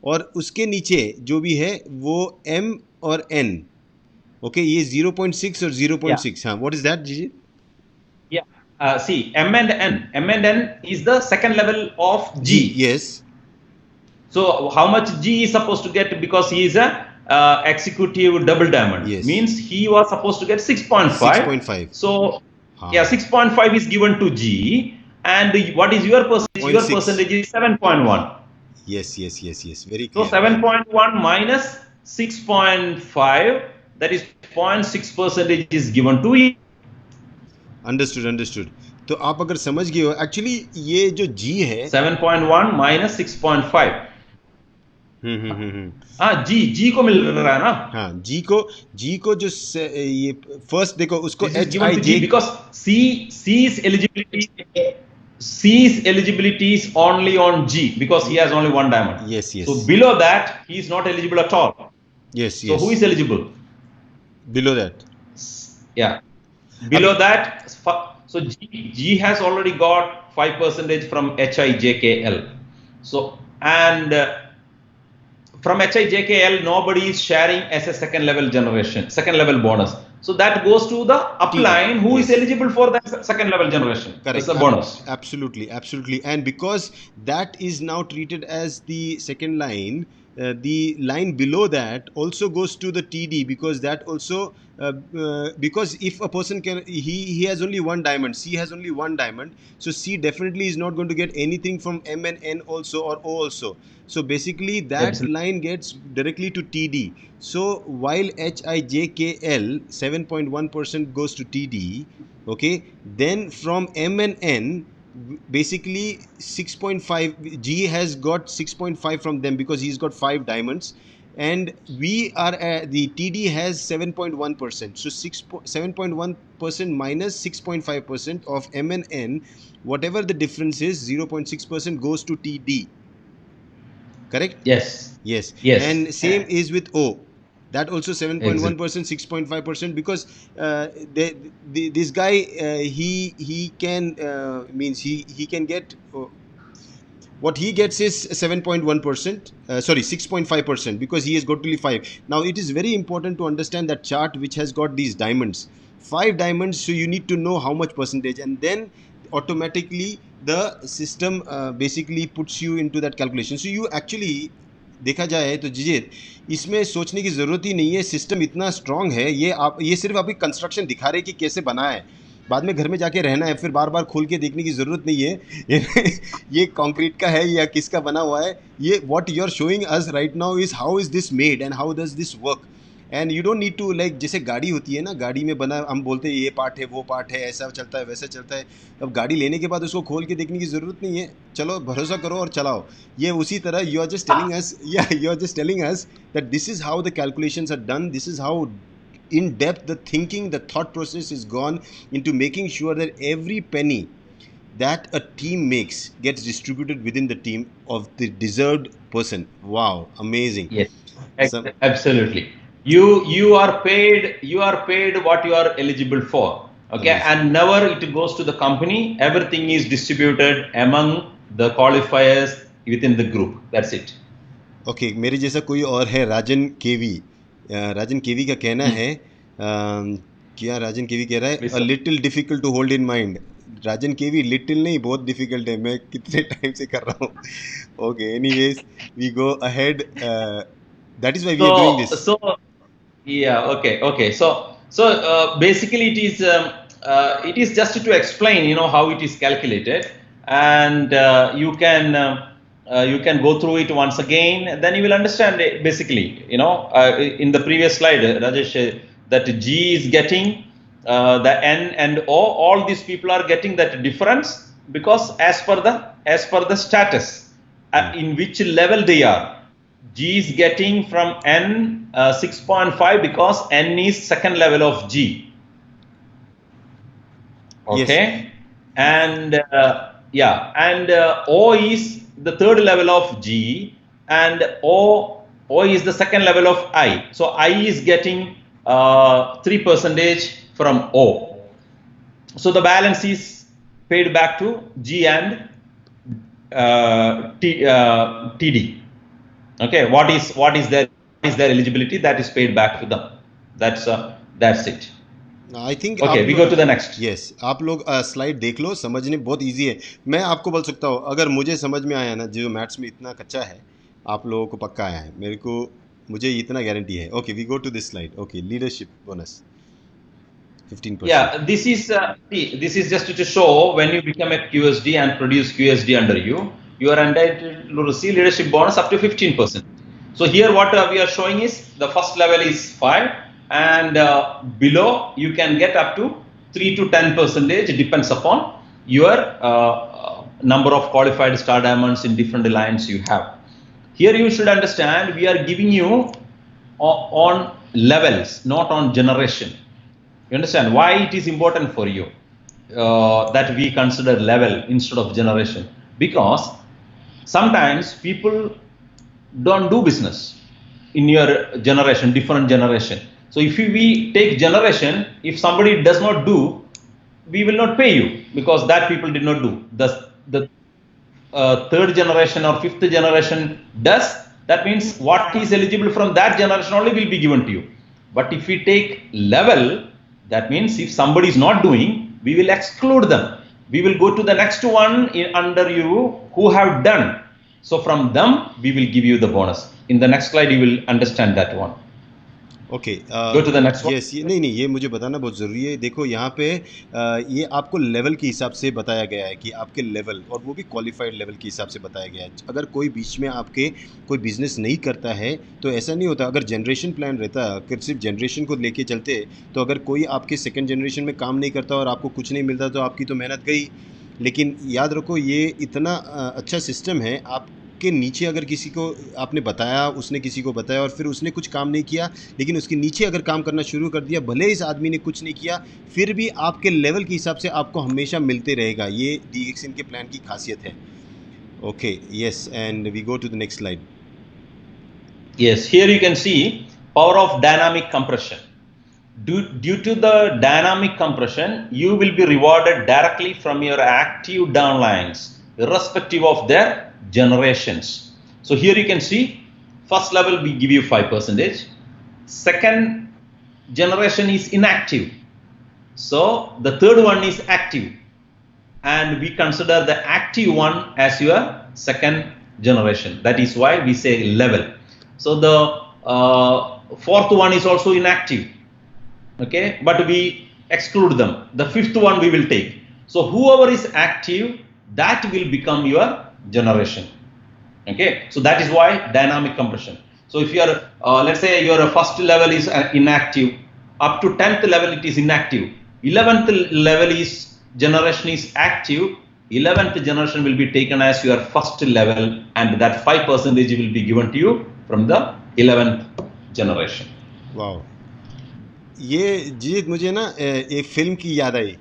और उसके नीचे जो भी है वो M और N. ओके, ये 0.6 और 0.6. हाँ, what is that ji? See, M and N is the second level of G. Yes. So how much G is supposed to get, because he is a executive double diamond? Yes. Means he was supposed to get 6.5. 6.5. So 6.5 is given to G, and what is your percentage? Your percentage is 7.1. Yes. Very clear. So 7.1 minus 6.5, that is 0.6% is given to E. Understood. तो आप अगर समझ गए हो, actually ये जो G है 7.1 minus 6.5. G को मिल रहा है ना. हाँ, G को जो ये फर्स्ट देखो उसको HIJ, because C's eligibility is only on G because he has only one diamond. Yes. So below that he is not eligible at all. Yes. So who is eligible? Below that. Yeah. Below that, so G has already got 5% from HIJKL. So, and from HIJKL, nobody is sharing as a second level bonus. So that goes to the upline who is eligible for that second level generation. Correct. It's a bonus. Absolutely. And because that is now treated as the second line, the line below that also goes to the TD, because that also because if a person he has only one diamond, C has only one diamond, so C definitely is not going to get anything from M and N also or O also. So basically that line gets directly to TD. So while HIJKL 7.1% goes to TD, okay, then from M and N basically 6.5. G has got 6.5 from them because he's got 5 diamonds, and we are the TD has 7.1%. So 7.1% minus 6.5% of M and N, whatever the difference is, 0.6% goes to TD. Correct? Yes. Yes. Yes. And same is with O. That also 7.1%, 6.5%, because this guy, he can means he can get what he gets is 7.1%, sorry, 6.5%, because he has got only 5. Now it is very important to understand that chart which has got these diamonds, 5 diamonds, so you need to know how much percentage, and then automatically the system basically puts you into that calculation. So you actually, देखा जाए तो जिजित, इसमें सोचने की ज़रूरत ही नहीं है, system इतना स्ट्रांग है, ये सिर्फ आपकी कंस्ट्रक्शन दिखा रहे कि कैसे बना है, बाद में घर में जाके रहना है, फिर बार बार खोल के देखने की ज़रूरत नहीं है ये कंक्रीट का है या किसका बना हुआ है, ये what you are showing us right now is how is this made and how does this work. And you don't need to, like जैसे गाड़ी होती है ना, गाड़ी में बना, हम बोलते हैं ये पार्ट है वो पार्ट है, ऐसा चलता है वैसा चलता है, अब गाड़ी लेने के बाद उसको खोल के देखने की ज़रूरत नहीं है, चलो भरोसा करो और चलाओ. ये उसी तरह you are just telling us, या you are just telling us that this is how the calculations are done, this is how in depth the thinking, the thought process is gone into making sure that every penny that a team makes gets distributed within the team of the deserved person. Wow, amazing. Yes. So, Absolutely. You are paid what you are eligible for. Okay, amazing. and never it goes to the company. Everything is distributed among the qualifiers within the group. That's it. Okay, मेरे जैसा कोई और है, राजन केवी. राजन केवी का कहना है, क्या राजन केवी कह रहा है, a little difficult to hold in mind. Rajan KV, little नहीं, बहुत डिफिकल्ट है, मैं कितने टाइम से कर रहा हूँ. Okay, anyways we go ahead, that is why we are doing this. So yeah, okay. So basically it is just to explain, how it is calculated, and you can go through it once again, then you will understand it. Basically, in the previous slide, Rajesh, that G is getting the N and O. All these people are getting that difference because as per the status in which level they are. G is getting from N 6.5 because N is second level of G. Okay, Yes. and and O is the third level of G, and O is the second level of I. So I is getting 3% from O. So the balance is paid back to G and TD. Okay, what is their eligibility, that is paid back to them. That's it. I think Okay, we go to the next. Yes, आप लोग slide देख लो, समझने बहुत easy है. मैं आपको बोल सकता हूँ, अगर मुझे समझ में आया ना, जो मैथ्स में इतना कच्चा है, आप लोगों को पक्का आया है, मुझे इतना गारंटी है. Okay, we go to this slide. Okay, leadership bonus 15%. Yeah, this is just to show when you become a QSD and produce QSD under you, you are entitled to receive leadership bonus up to 15%. So here what we are showing is the first level is 5, and below you can get up to 3 to 10%. It depends upon your number of qualified star diamonds in different alliance you have. Here you should understand we are giving you on levels, not on generation. You understand why it is important for you that we consider level instead of generation? Because sometimes people don't do business in your generation, different generation. So if we take generation, if somebody does not do, we will not pay you because that people did not do. The third generation or fifth generation does. That means what is eligible from that generation only will be given to you. But if we take level, that means if somebody is not doing, we will exclude them. We will go to the next one under you who have done. So from them we will give you the bonus. In the next slide you will understand that one. Okay, Go to the next one. Yes, नहीं, ये मुझे बताना बहुत ज़रूरी है. देखो यहाँ पे ये आपको लेवल के हिसाब से बताया गया है कि आपके लेवल, और वो भी क्वालिफाइड लेवल के हिसाब से बताया गया है. अगर कोई बीच में आपके कोई बिजनेस नहीं करता है तो ऐसा नहीं होता. अगर जनरेशन प्लान रहता, अगर सिर्फ जनरेशन को लेके चलते, तो अगर कोई आपके सेकंड जनरेशन में काम नहीं करता और आपको कुछ नहीं मिलता तो आपकी तो मेहनत गई. लेकिन याद रखो ये इतना अच्छा सिस्टम है। आपके नीचे अगर किसी को आपने बताया, उसने किसी को बताया और फिर उसने कुछ काम नहीं किया, लेकिन उसके नीचे अगर काम करना शुरू कर दिया, भले इस आदमी ने कुछ नहीं किया, फिर भी आपके लेवल के हिसाब से आपको हमेशा मिलते रहेगा। ये DXN के प्लान की खासियत है। Okay, yes, and we go to the next slide. Yes, here you can see power of dynamic compression. Due to the dynamic compression, you will be rewarded directly from your active downlines, irrespective of their generations. So here you can see, first level we give you 5%. Second generation is inactive. So the third one is active. And we consider the active one as your second generation. That is why we say level. So the fourth one is also inactive, okay, but we exclude them. The fifth one we will take. So whoever is active, that will become your generation, okay. So that is why dynamic compression. So if you are let's say your first level is inactive, up to 10th level it is inactive, 11th level is generation is active, 11th generation will be taken as your first level, and that 5% will be given to you from the 11th generation. वाह, ये जीत मुझे ना एक film की याद आई,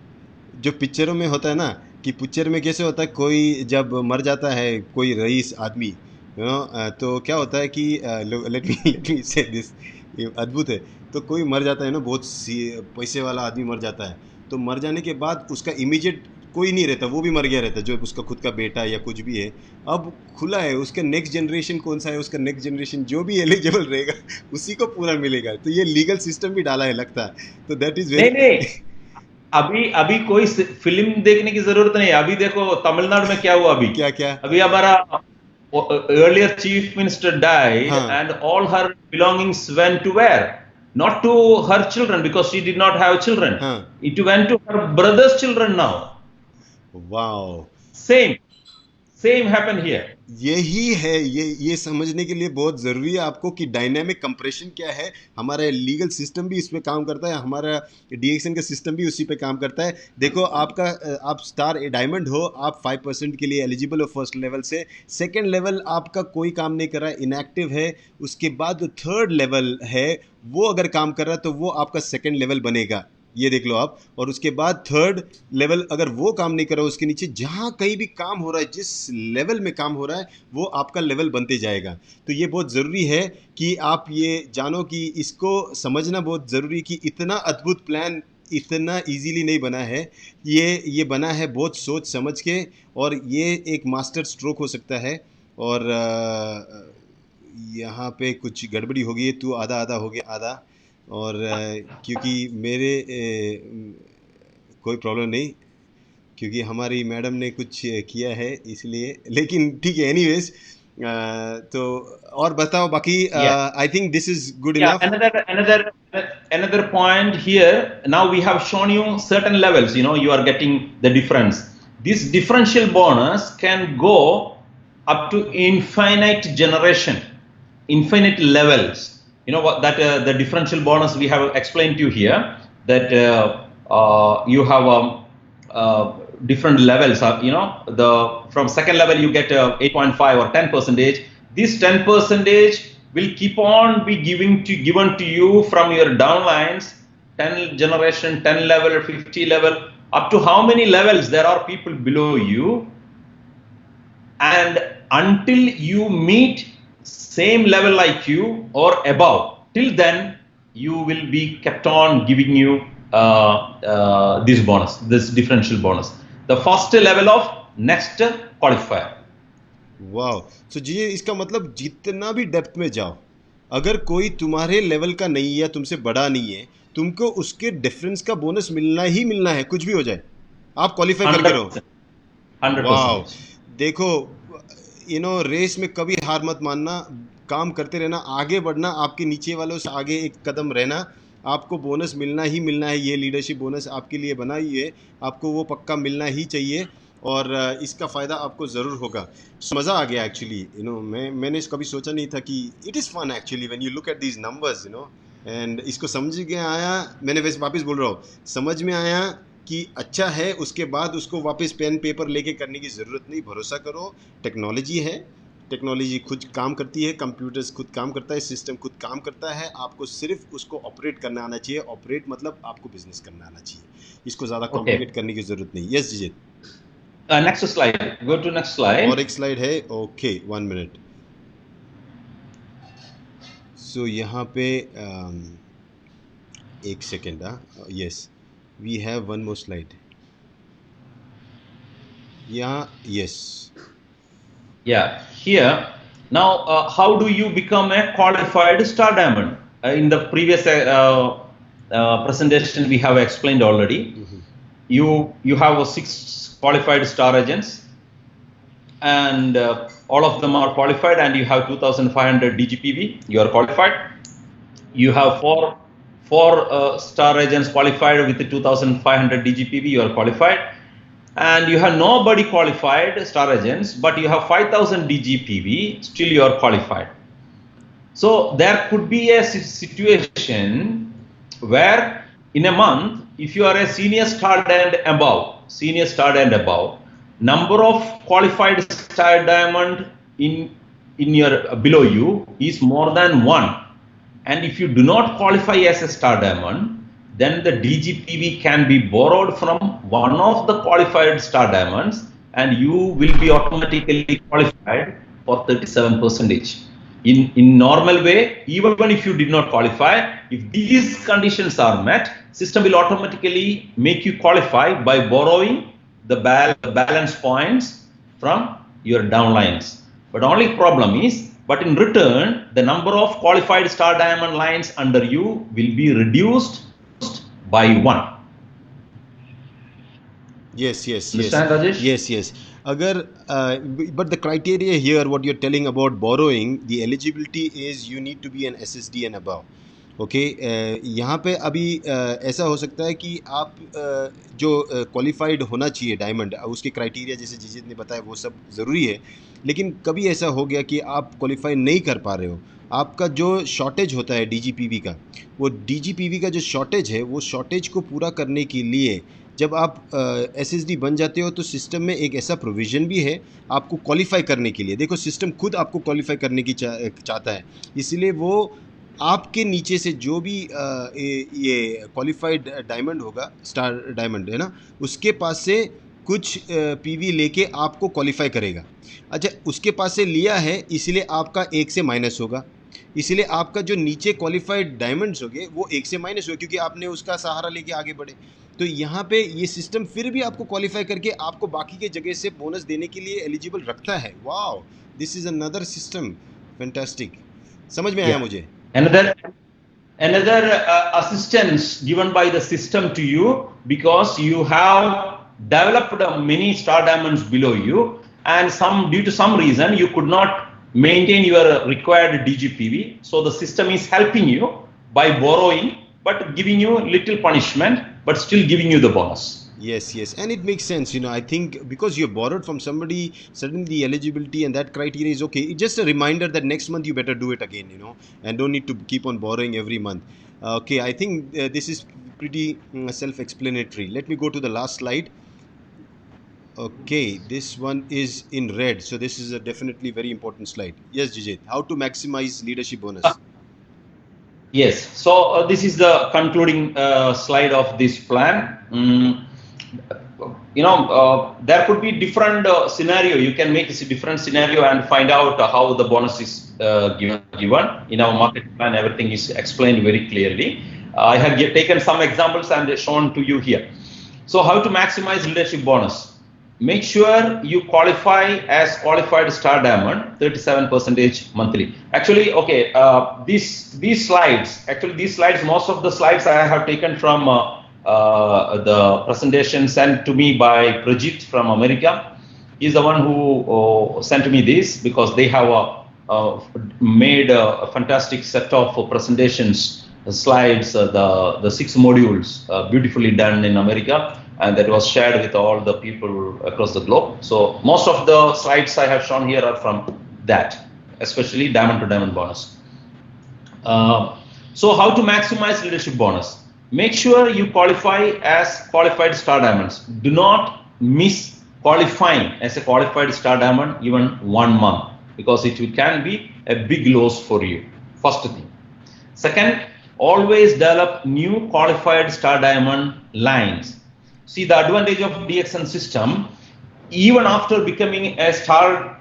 जो पिक्चरों में होता है ना, कि पिक्चर में कैसे होता है, कोई जब मर जाता है कोई रईस आदमी, तो क्या होता है कि लेट मी से दिस, ये अद्भुत है। तो कोई मर जाता है ना, बहुत पैसे वाला आदमी मर जाता है, तो मर जाने के बाद उसका इमीडिएट कोई नहीं रहता, वो भी मर गया रहता, जो उसका खुद का बेटा या कुछ भी है। अब खुला है उसका नेक्स्ट जनरेशन कौन सा है, उसका नेक्स्ट जनरेशन जो भी एलिजिबल रहेगा उसी को पूरा मिलेगा। तो ये लीगल सिस्टम भी डाला है लगता है, तो दैट इज वेरी। नहीं, अभी कोई फिल्म देखने की जरूरत नहीं है। अभी देखो तमिलनाडु में क्या हुआ, अभी क्या क्या अभी हमारा earlier chief minister died, हाँ, and all her belongings went to where? Not to her children, because she did not have children. हाँ, It went to her brother's children now. Wow, Same happened here. यही है, ये समझने के लिए बहुत ज़रूरी है आपको कि डायनामिक कंप्रेशन क्या है। हमारा लीगल सिस्टम भी इस पे काम करता है, हमारा DXN का सिस्टम भी उसी पे काम करता है। देखो आपका आप स्टार डायमंड हो, आप 5% के लिए एलिजिबल हो फर्स्ट लेवल से। सेकंड लेवल आपका कोई काम नहीं कर रहा है, इनएक्टिव है। उसके बाद जो थर्ड लेवल है वो अगर काम कर रहा है तो वो आपका सेकंड लेवल बनेगा, ये देख लो आप। और उसके बाद थर्ड लेवल अगर वो काम नहीं कर रहा, उसके नीचे जहाँ कहीं भी काम हो रहा है, जिस लेवल में काम हो रहा है, वो आपका लेवल बनते जाएगा। तो ये बहुत ज़रूरी है कि आप ये जानो, कि इसको समझना बहुत ज़रूरी, कि इतना अद्भुत प्लान इतना इजीली नहीं बना है। ये बना है बहुत सोच समझ के, और ये एक मास्टर स्ट्रोक हो सकता है। और यहाँ पे कुछ गड़बड़ी हो गई है, तू आधा आधा हो गया आधा। और क्योंकि मेरे कोई प्रॉब्लम नहीं, क्योंकि हमारी मैडम ने कुछ किया है इसलिए, लेकिन ठीक है। एनीवेज, तो और बताओ बाकी। I think this is good Yeah, enough. another point here. Now we have shown you certain levels. You are getting the difference. This differential bonus can go up to infinite generation, infinite levels. You know what that the differential bonus we have explained to you here, that you have different levels. From second level you get 8.5 or 10%. This 10% will keep on be given to you from your downlines, 10 generation, 10 level, 50 level, up to how many levels there are people below you, and until you meet same level like you or above, till then you will be kept on giving you this bonus, this differential bonus, the first level of next qualifier. वाह, तो जी इसका मतलब जितना भी depth में जाओ, अगर कोई तुम्हारे लेवल का नहीं है या तुमसे बड़ा नहीं है, तुमको उसके डिफरेंस का बोनस मिलना ही मिलना है, कुछ भी हो जाए, आप क्वालिफाई करके रहो। 100%. वाह, देखो रेस में कभी हार मत मानना, काम करते रहना, आगे बढ़ना, आपके नीचे वालों से आगे एक कदम रहना, आपको बोनस मिलना ही मिलना है। ये लीडरशिप बोनस आपके लिए बना ही है, आपको वो पक्का मिलना ही चाहिए, और इसका फ़ायदा आपको ज़रूर होगा। मज़ा आ गया एक्चुअली। मैंने कभी सोचा नहीं था कि it is fun actually when you look at these numbers, and इसको समझ के आया। मैंने वैसे वापस बोल रहा हूँ, समझ में आया कि अच्छा है, उसके बाद उसको वापस पेन पेपर लेके करने की ज़रूरत नहीं। भरोसा करो, टेक्नोलॉजी है, टेक्नोलॉजी खुद काम करती है, कंप्यूटर्स खुद काम करता है, सिस्टम खुद काम करता है। आपको सिर्फ उसको ऑपरेट करना आना चाहिए। ऑपरेट मतलब आपको बिजनेस करना आना चाहिए, इसको ज़्यादा Okay. कॉम्प्लिकेट करने की ज़रूरत नहीं। Yes Jijit. Next slide. Go to next और slide. एक स्लाइड है। Okay, 1 minute. सो यहाँ पे एक second. Yes, we have one more slide यहाँ। Yes. Yeah. Here. Now, how do you become a qualified star diamond? In the previous presentation, we have explained already. You have 6 qualified star agents, and all of them are qualified, and you have 2,500 DGPV. You are qualified. You have four star agents qualified with the 2,500 DGPV. You are qualified, and you have nobody qualified star agents, but you have 5,000 DGPV. Still, you are qualified. So there could be a situation where in a month, if you are a senior star and above, number of qualified star diamond in your below you is more than 1. And if you do not qualify as a star diamond, then the DGPV can be borrowed from one of the qualified star diamonds, and you will be automatically qualified for 37%. In normal way, even if you did not qualify, if these conditions are met, system will automatically make you qualify by borrowing the balance points from your downlines. But only problem is, but in return, the number of qualified star diamond lines under you will be reduced by 1. Yes, yes, yes. Understand, Rajesh? Yes, yes. Agar, but the criteria here, what you're telling about borrowing, the eligibility is you need to be an SSD and above. Okay, यहाँ पे अभी ऐसा हो सकता है कि आप जो क्वालिफाइड होना चाहिए डायमंड, उसके क्राइटेरिया जैसे जीजित ने बताया वो सब ज़रूरी है, लेकिन कभी ऐसा हो गया कि आप क्वालिफाई नहीं कर पा रहे हो। आपका जो शॉर्टेज होता है DGPV का, वो DGPV का जो शॉर्टेज है, वो शॉर्टेज को पूरा करने के लिए जब आप SSD बन जाते हो तो सिस्टम में एक ऐसा प्रोविज़न भी है आपको क्वालिफाई करने के लिए। देखो, सिस्टम खुद आपको क्वालिफाई करने की चाहता है, इसलिए वो आपके नीचे से जो भी ये क्वालिफाइड डायमंड होगा, स्टार डायमंड है ना, उसके पास से कुछ PV लेके आपको क्वालिफाई करेगा। अच्छा, उसके पास से लिया है इसलिए आपका 1 से माइनस होगा, इसलिए आपका जो नीचे क्वालिफाइड डायमंड्स होंगे वो 1 से माइनस होगा, क्योंकि आपने उसका सहारा लेके आगे बढ़े। तो यहाँ पे ये सिस्टम फिर भी आपको क्वालिफाई करके आपको बाकी के जगह से बोनस देने के लिए एलिजिबल रखता है। Wow, this is another system, fantastic. समझ में आया मुझे? Another assistance given by the system to you, because you have developed many star diamonds below you, and due to some reason you could not maintain your required DGPV. So the system is helping you by borrowing, but giving you little punishment, but still giving you the bonus. Yes, yes, and it makes sense. I think because you borrowed from somebody, suddenly the eligibility and that criteria is okay. It's just a reminder that next month you better do it again, and don't need to keep on borrowing every month. Okay, I think this is pretty self-explanatory. Let me go to the last slide. Okay, this one is in red, so this is a definitely very important slide. Yes, Jijit, how to maximize leadership bonus? Yes, so this is the concluding slide of this plan. There could be different scenario. You can make a different scenario and find out how the bonus is given. In our market plan, everything is explained very clearly. I have taken some examples and shown to you here. So how to maximize leadership bonus? Make sure you qualify as qualified star diamond, 37% monthly. Actually, okay, these slides, most of the slides I have taken from the presentation sent to me by Prajit from America. He's the one who sent me this, because they have made a fantastic set of presentations, slides, the 6 modules, beautifully done in America, and that was shared with all the people across the globe. So most of the slides I have shown here are from that, especially diamond to diamond bonus. So how to maximize leadership bonus? make sure you qualify as qualified star diamonds. Do not miss qualifying as a qualified star diamond even 1 month, because it can be a big loss for you. First thing. Second, always develop new qualified star diamond lines. See, the advantage of DXN system, even after becoming a star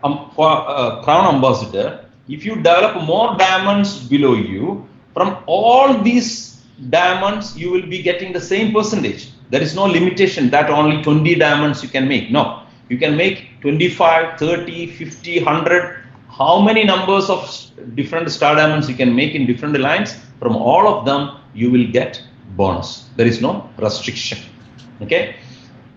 crown ambassador, if you develop more diamonds below you, from all these diamonds, you will be getting the same percentage. There is no limitation that only 20 diamonds you can make. No, you can make 25, 30, 50, 100. How many numbers of different star diamonds you can make in different lines? From all of them, you will get bonus. There is no restriction. Okay.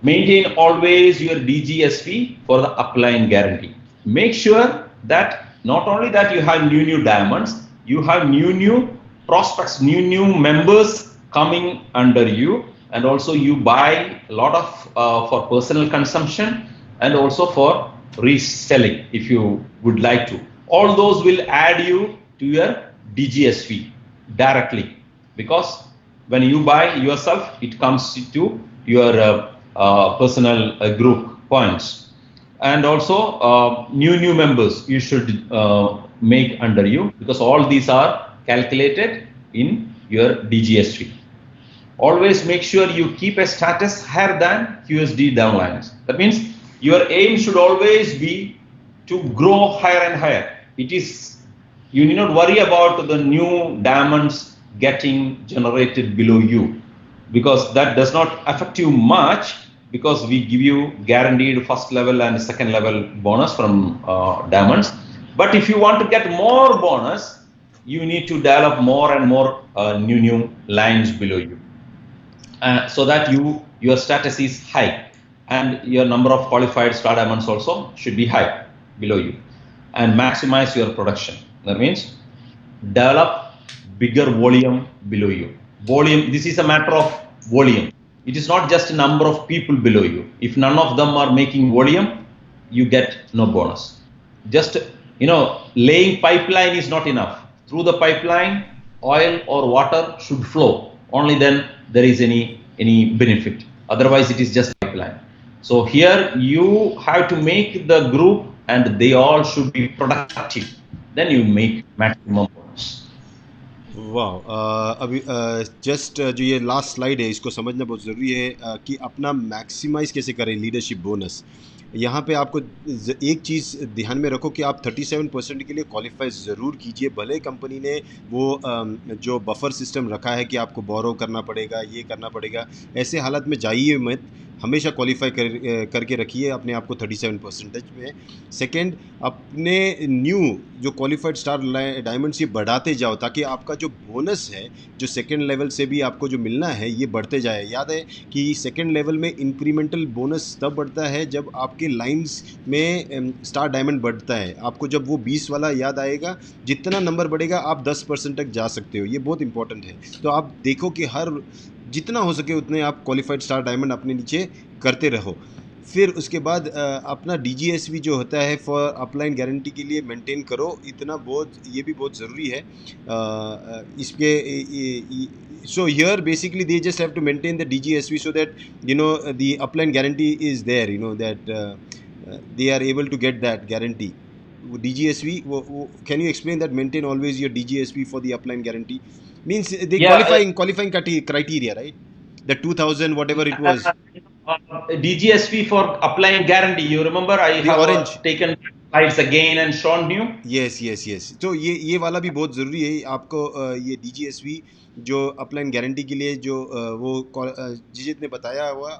Maintain always your DGSP for the upline guarantee. Make sure that not only that you have new diamonds, you have new prospects, new members coming under you, and also you buy a lot of for personal consumption and also for reselling if you would like to. All those will add you to your DGSP directly, because when you buy yourself, it comes to your personal group points. And also new members you should make under you, because all these are calculated in your DGSP. Always make sure you keep a status higher than QSD downlines. That means your aim should always be to grow higher and higher. It is, you need not worry about the new diamonds getting generated below you, because that does not affect you much, because we give you guaranteed first level and second level bonus from diamonds. But if you want to get more bonus, you need to develop more and more new lines below you, so that your status is high, and your number of qualified star diamonds also should be high below you, and maximize your production. That means develop bigger volume below you. Volume, this is a matter of volume. It is not just a number of people below you. If none of them are making volume, you get no bonus. Just, laying pipeline is not enough. Through the pipeline, oil or water should flow. Only then there is any benefit. Otherwise, it is just pipeline. So here you have to make the group, and they all should be productive. Then you make maximum bonus. वाह, अभी just जो ये last slide है इसको समझना बहुत ज़रूरी है कि अपना मैक्सिमाइज़ कैसे करें लीडरशिप बोनस। यहाँ पे आपको एक चीज़ ध्यान में रखो कि आप 37% के लिए क्वालिफाई ज़रूर कीजिए, भले कंपनी ने वो जो बफर सिस्टम रखा है कि आपको बोरो करना पड़ेगा, ये करना पड़ेगा, ऐसे हालत में जाइए मत, हमेशा क्वालिफाई करके रखिए अपने आप को 37% में। सेकंड, अपने न्यू जो क्वालिफाइड स्टार डायमंड्स ये बढ़ाते जाओ, ताकि आपका जो बोनस है जो सेकंड लेवल से भी आपको जो मिलना है ये बढ़ते जाए। याद है कि सेकंड लेवल में इंक्रीमेंटल बोनस तब बढ़ता है जब आपके लाइंस में स्टार डायमंड बढ़ता है। आपको जब वो 20 वाला याद आएगा, जितना नंबर बढ़ेगा आप 10% तक जा सकते हो, ये बहुत इंपॉर्टेंट है। तो आप देखो कि हर जितना हो सके उतने आप क्वालिफाइड स्टार डायमंड अपने नीचे करते रहो। फिर उसके बाद अपना DGSP जो होता है फॉर अपलाइन गारंटी के लिए मेंटेन करो, इतना बहुत, ये भी बहुत ज़रूरी है। इसके so here basically they just have to maintain the DGSP so that the upline guarantee is there, that they are able to get that guarantee. DGSP, can you explain that? Maintain always your DGSP for the upline guarantee means the qualifying criteria, right? The 2000 whatever it was. DGSP for upline guarantee. You remember I have taken slides again and shown you. Yes. तो ये वाला भी बहुत ज़रूरी है आपको। ये DGSP जो अपलाइन गारंटी के लिए जो वो जिजित ने बताया हुआ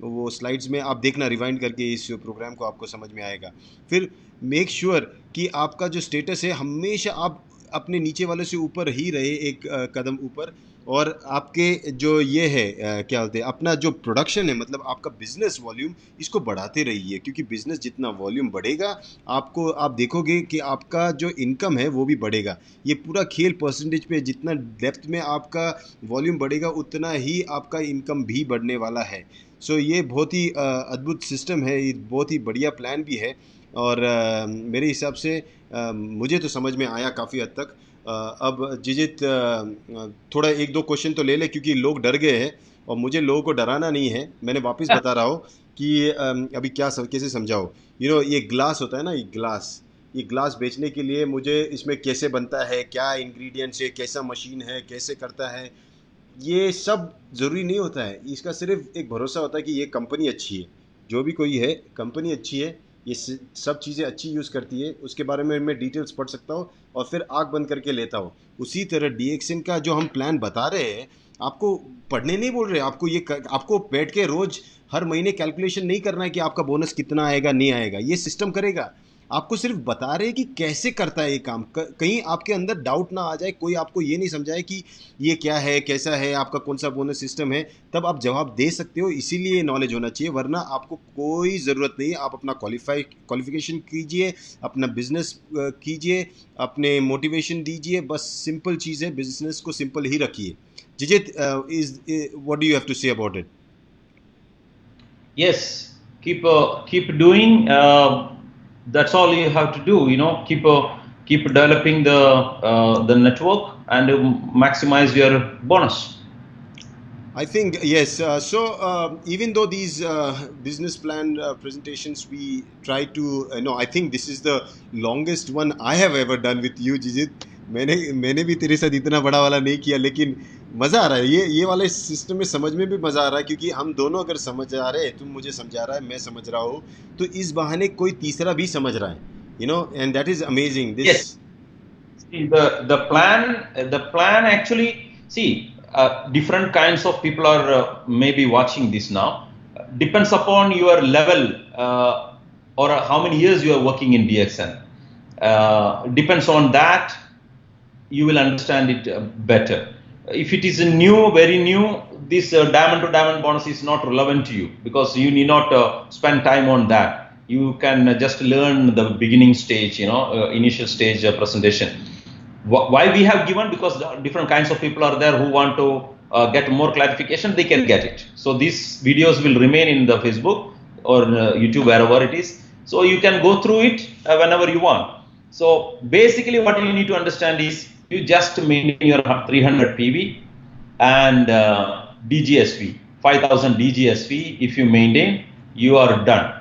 वो स्लाइड्स में आप देखना, रिवाइंड करके इस प्रोग्राम को आपको समझ में आएगा। फिर मेक श्योर कि आपका जो स्टेटस है हमेशा आप अपने नीचे वाले से ऊपर ही रहे, एक कदम ऊपर, और आपके जो ये है क्या बोलते हैं, अपना जो प्रोडक्शन है, मतलब आपका बिजनेस वॉल्यूम, इसको बढ़ाते रहिए, क्योंकि बिजनेस जितना वॉल्यूम बढ़ेगा आप देखोगे कि आपका जो इनकम है वो भी बढ़ेगा। ये पूरा खेल परसेंटेज पे, जितना डेप्थ में आपका वॉल्यूम बढ़ेगा उतना ही आपका इनकम भी बढ़ने वाला है। सो ये बहुत ही अद्भुत सिस्टम है, ये बहुत ही बढ़िया प्लान भी है, और मेरे हिसाब से मुझे तो समझ में आया काफ़ी हद तक। अब जिजित थोड़ा एक दो क्वेश्चन तो ले ले, क्योंकि लोग डर गए हैं और मुझे लोगों को डराना नहीं है। मैंने वापस बता रहा हूँ कि अभी कैसे समझाओ। ये ग्लास होता है ना, ये ग्लास बेचने के लिए मुझे इसमें कैसे बनता है, क्या इंग्रेडिएंट्स है, कैसा मशीन है, कैसे करता है, ये सब ज़रूरी नहीं होता है। इसका सिर्फ एक भरोसा होता है कि ये कंपनी अच्छी है, जो भी कोई है कंपनी अच्छी है, ये सब चीज़ें अच्छी यूज़ करती है, उसके बारे में मैं डिटेल्स पढ़ सकता हूँ और फिर आँख बंद करके लेता हूँ। उसी तरह डीएक्सन का जो हम प्लान बता रहे हैं, आपको पढ़ने नहीं बोल रहे, आपको बैठ के रोज़ हर महीने कैलकुलेशन नहीं करना है कि आपका बोनस कितना आएगा नहीं आएगा, ये सिस्टम करेगा। आपको सिर्फ बता रहे हैं कि कैसे करता है ये काम। कहीं आपके अंदर डाउट ना आ जाए, कोई आपको ये नहीं समझाए कि ये क्या है, कैसा है, आपका कौन सा बोनस सिस्टम है, तब आप जवाब दे सकते हो। इसीलिए नॉलेज होना चाहिए, वरना आपको कोई ज़रूरत नहीं है। आप अपना क्वालिफिकेशन कीजिए, अपना बिजनेस कीजिए, अपने मोटिवेशन दीजिए, बस सिंपल चीज़ है, बिजनेस को सिंपल ही रखिए। Jijit, is what do you have to say about it? Yes, keep doing. That's all you have to do. Keep developing the network and maximize your bonus. I think yes. Even though these business plan presentations, we try to no, I think this is the longest one I have ever done with you, Jijit. मैंने भी तेरे साथ इतना बड़ा वाला नहीं किया, लेकिन मज़ा आ रहा है। ये वाले सिस्टम में समझ में भी मज़ा आ रहा है, क्योंकि हम दोनों अगर समझ आ रहे हैं, तुम मुझे समझा रहा है, मैं समझ रहा हूँ, तो इस बहाने कोई तीसरा भी समझ रहा है, and that is amazing. This Yes. See, the plan actually, see, different kinds of people are maybe watching this now. Depends upon your level, or how many years you are working in DXN. Depends on that, you will understand it better. If it is a new, very new, this diamond to diamond bonus is not relevant to you, because you need not spend time on that. You can just learn the beginning stage, initial stage presentation. Why we have given? Because different kinds of people are there who want to get more clarification. They can get it. So these videos will remain in the Facebook or YouTube, wherever it is. So you can go through it whenever you want. So basically what you need to understand is, you just maintain your 300 PV and DGSV, 5000 DGSV. If you maintain, you are done.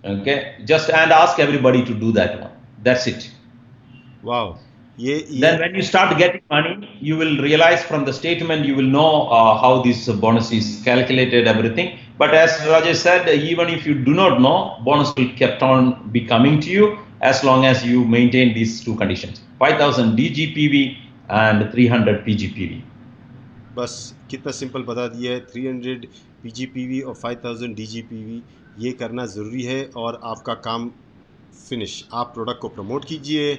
Okay, just and ask everybody to do that one. That's it. Wow. Then when you start getting money, you will realize from the statement, you will know how this bonus is calculated, everything. But as Rajesh said, even if you do not know, bonus will kept on be coming to you as long as you maintain these two conditions: 5000 DGPV and 300 PGPV. बस कितना simple बता दिया है। 300 PGPV और 5000 DGPV, ये करना ज़रूरी है और आपका काम फिनिश। आप प्रोडक्ट को प्रमोट कीजिए,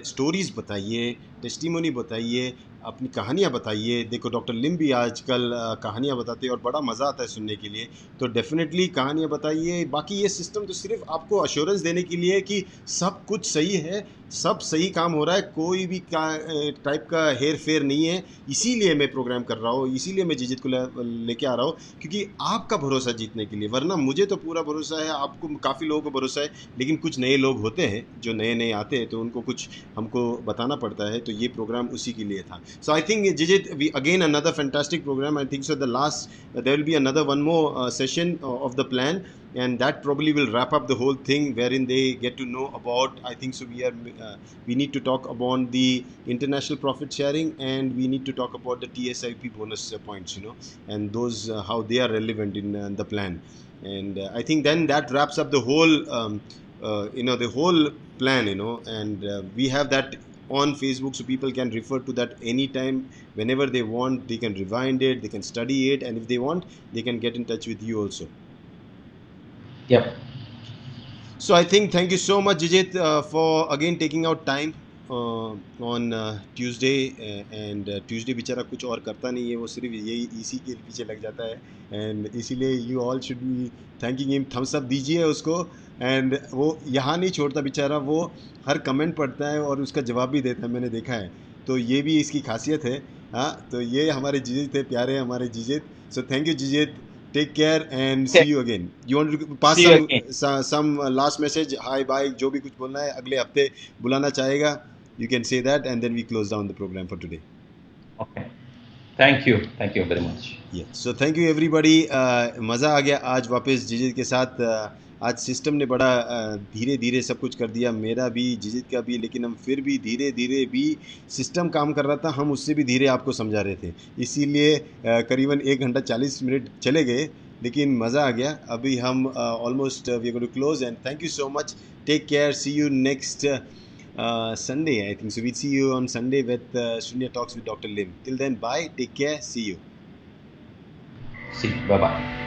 स्टोरीज़ बताइए, टेस्टिमोनी बताइए, अपनी कहानियाँ बताइए। देखो डॉक्टर लिम भी आजकल कहानियाँ बताते हैं और बड़ा मज़ा आता है सुनने के लिए, तो डेफिनेटली कहानियाँ बताइए। बाकी ये सिस्टम तो सिर्फ आपको अश्योरेंस देने के लिए है कि सब कुछ सही है, सब सही काम हो रहा है, कोई भी टाइप का हेर फेर नहीं है। इसीलिए मैं प्रोग्राम कर रहा हूँ, इसीलिए मैं जिजित को लेके आ रहा हूँ, क्योंकि आपका भरोसा जीतने के लिए। वरना मुझे तो पूरा भरोसा है, आपको काफ़ी लोगों को भरोसा है, लेकिन कुछ नए लोग होते हैं जो नए नए आते हैं, तो उनको कुछ हमको बताना पड़ता है। तो ये प्रोग्राम उसी के लिए था। So I think, Jijit, we again another fantastic program. I think so. There will be another one more session of the plan, and that probably will wrap up the whole thing, wherein they get to know about. I think so. We need to talk about the international profit sharing, and we need to talk about the TSIP bonus points, and those how they are relevant in the plan. And I think then that wraps up the whole, the whole plan, and we have that on Facebook, so people can refer to that anytime, whenever they want. They can rewind it, they can study it, and if they want, they can get in touch with you also. Yep. So I think, thank you so much, Jijit, for again taking out time on Tuesday. And Tuesday बेचारा कुछ और करता नहीं है, वो सिर्फ यही इसी के पीछे लग जाता है, एंड इसीलिए you all should be thanking him. Thumbs up दीजिए उसको। एंड वो यहाँ नहीं छोड़ता बेचारा, वो हर कमेंट पढ़ता है और उसका जवाब भी देता है, मैंने देखा है। तो ये भी इसकी खासियत है। हाँ, तो ये हमारे जिजित थे, प्यारे हमारे Jijit. So thank you Jijit, take care and see you again. You want to pass some last message, hi bye, जो भी कुछ बोलना है, अगले हफ्ते बुलाना चाहेगा, you can say that, and then we close down the program for today. Okay. Thank you very much. Yeah. So thank you everybody. मज़ा आ गया आज वापस जिजित के साथ. आज सिस्टम ने बड़ा धीरे धीरे सब कुछ कर दिया, मेरा भी जिजित का भी, लेकिन हम फिर भी धीरे धीरे भी सिस्टम काम कर रहा था, हम उससे भी धीरे आपको समझा रहे थे, इसीलिए करीबन 1 घंटा 40 मिनट चले गए, लेकिन मज़ा आ गया. अभी हम almost we are going to close, and thank you so much. Take care. See you next Sunday, I think. So we'll see you on Sunday with Shunya Talks with Dr. Lim. Till then, bye. Take care. See you. See you. Bye bye.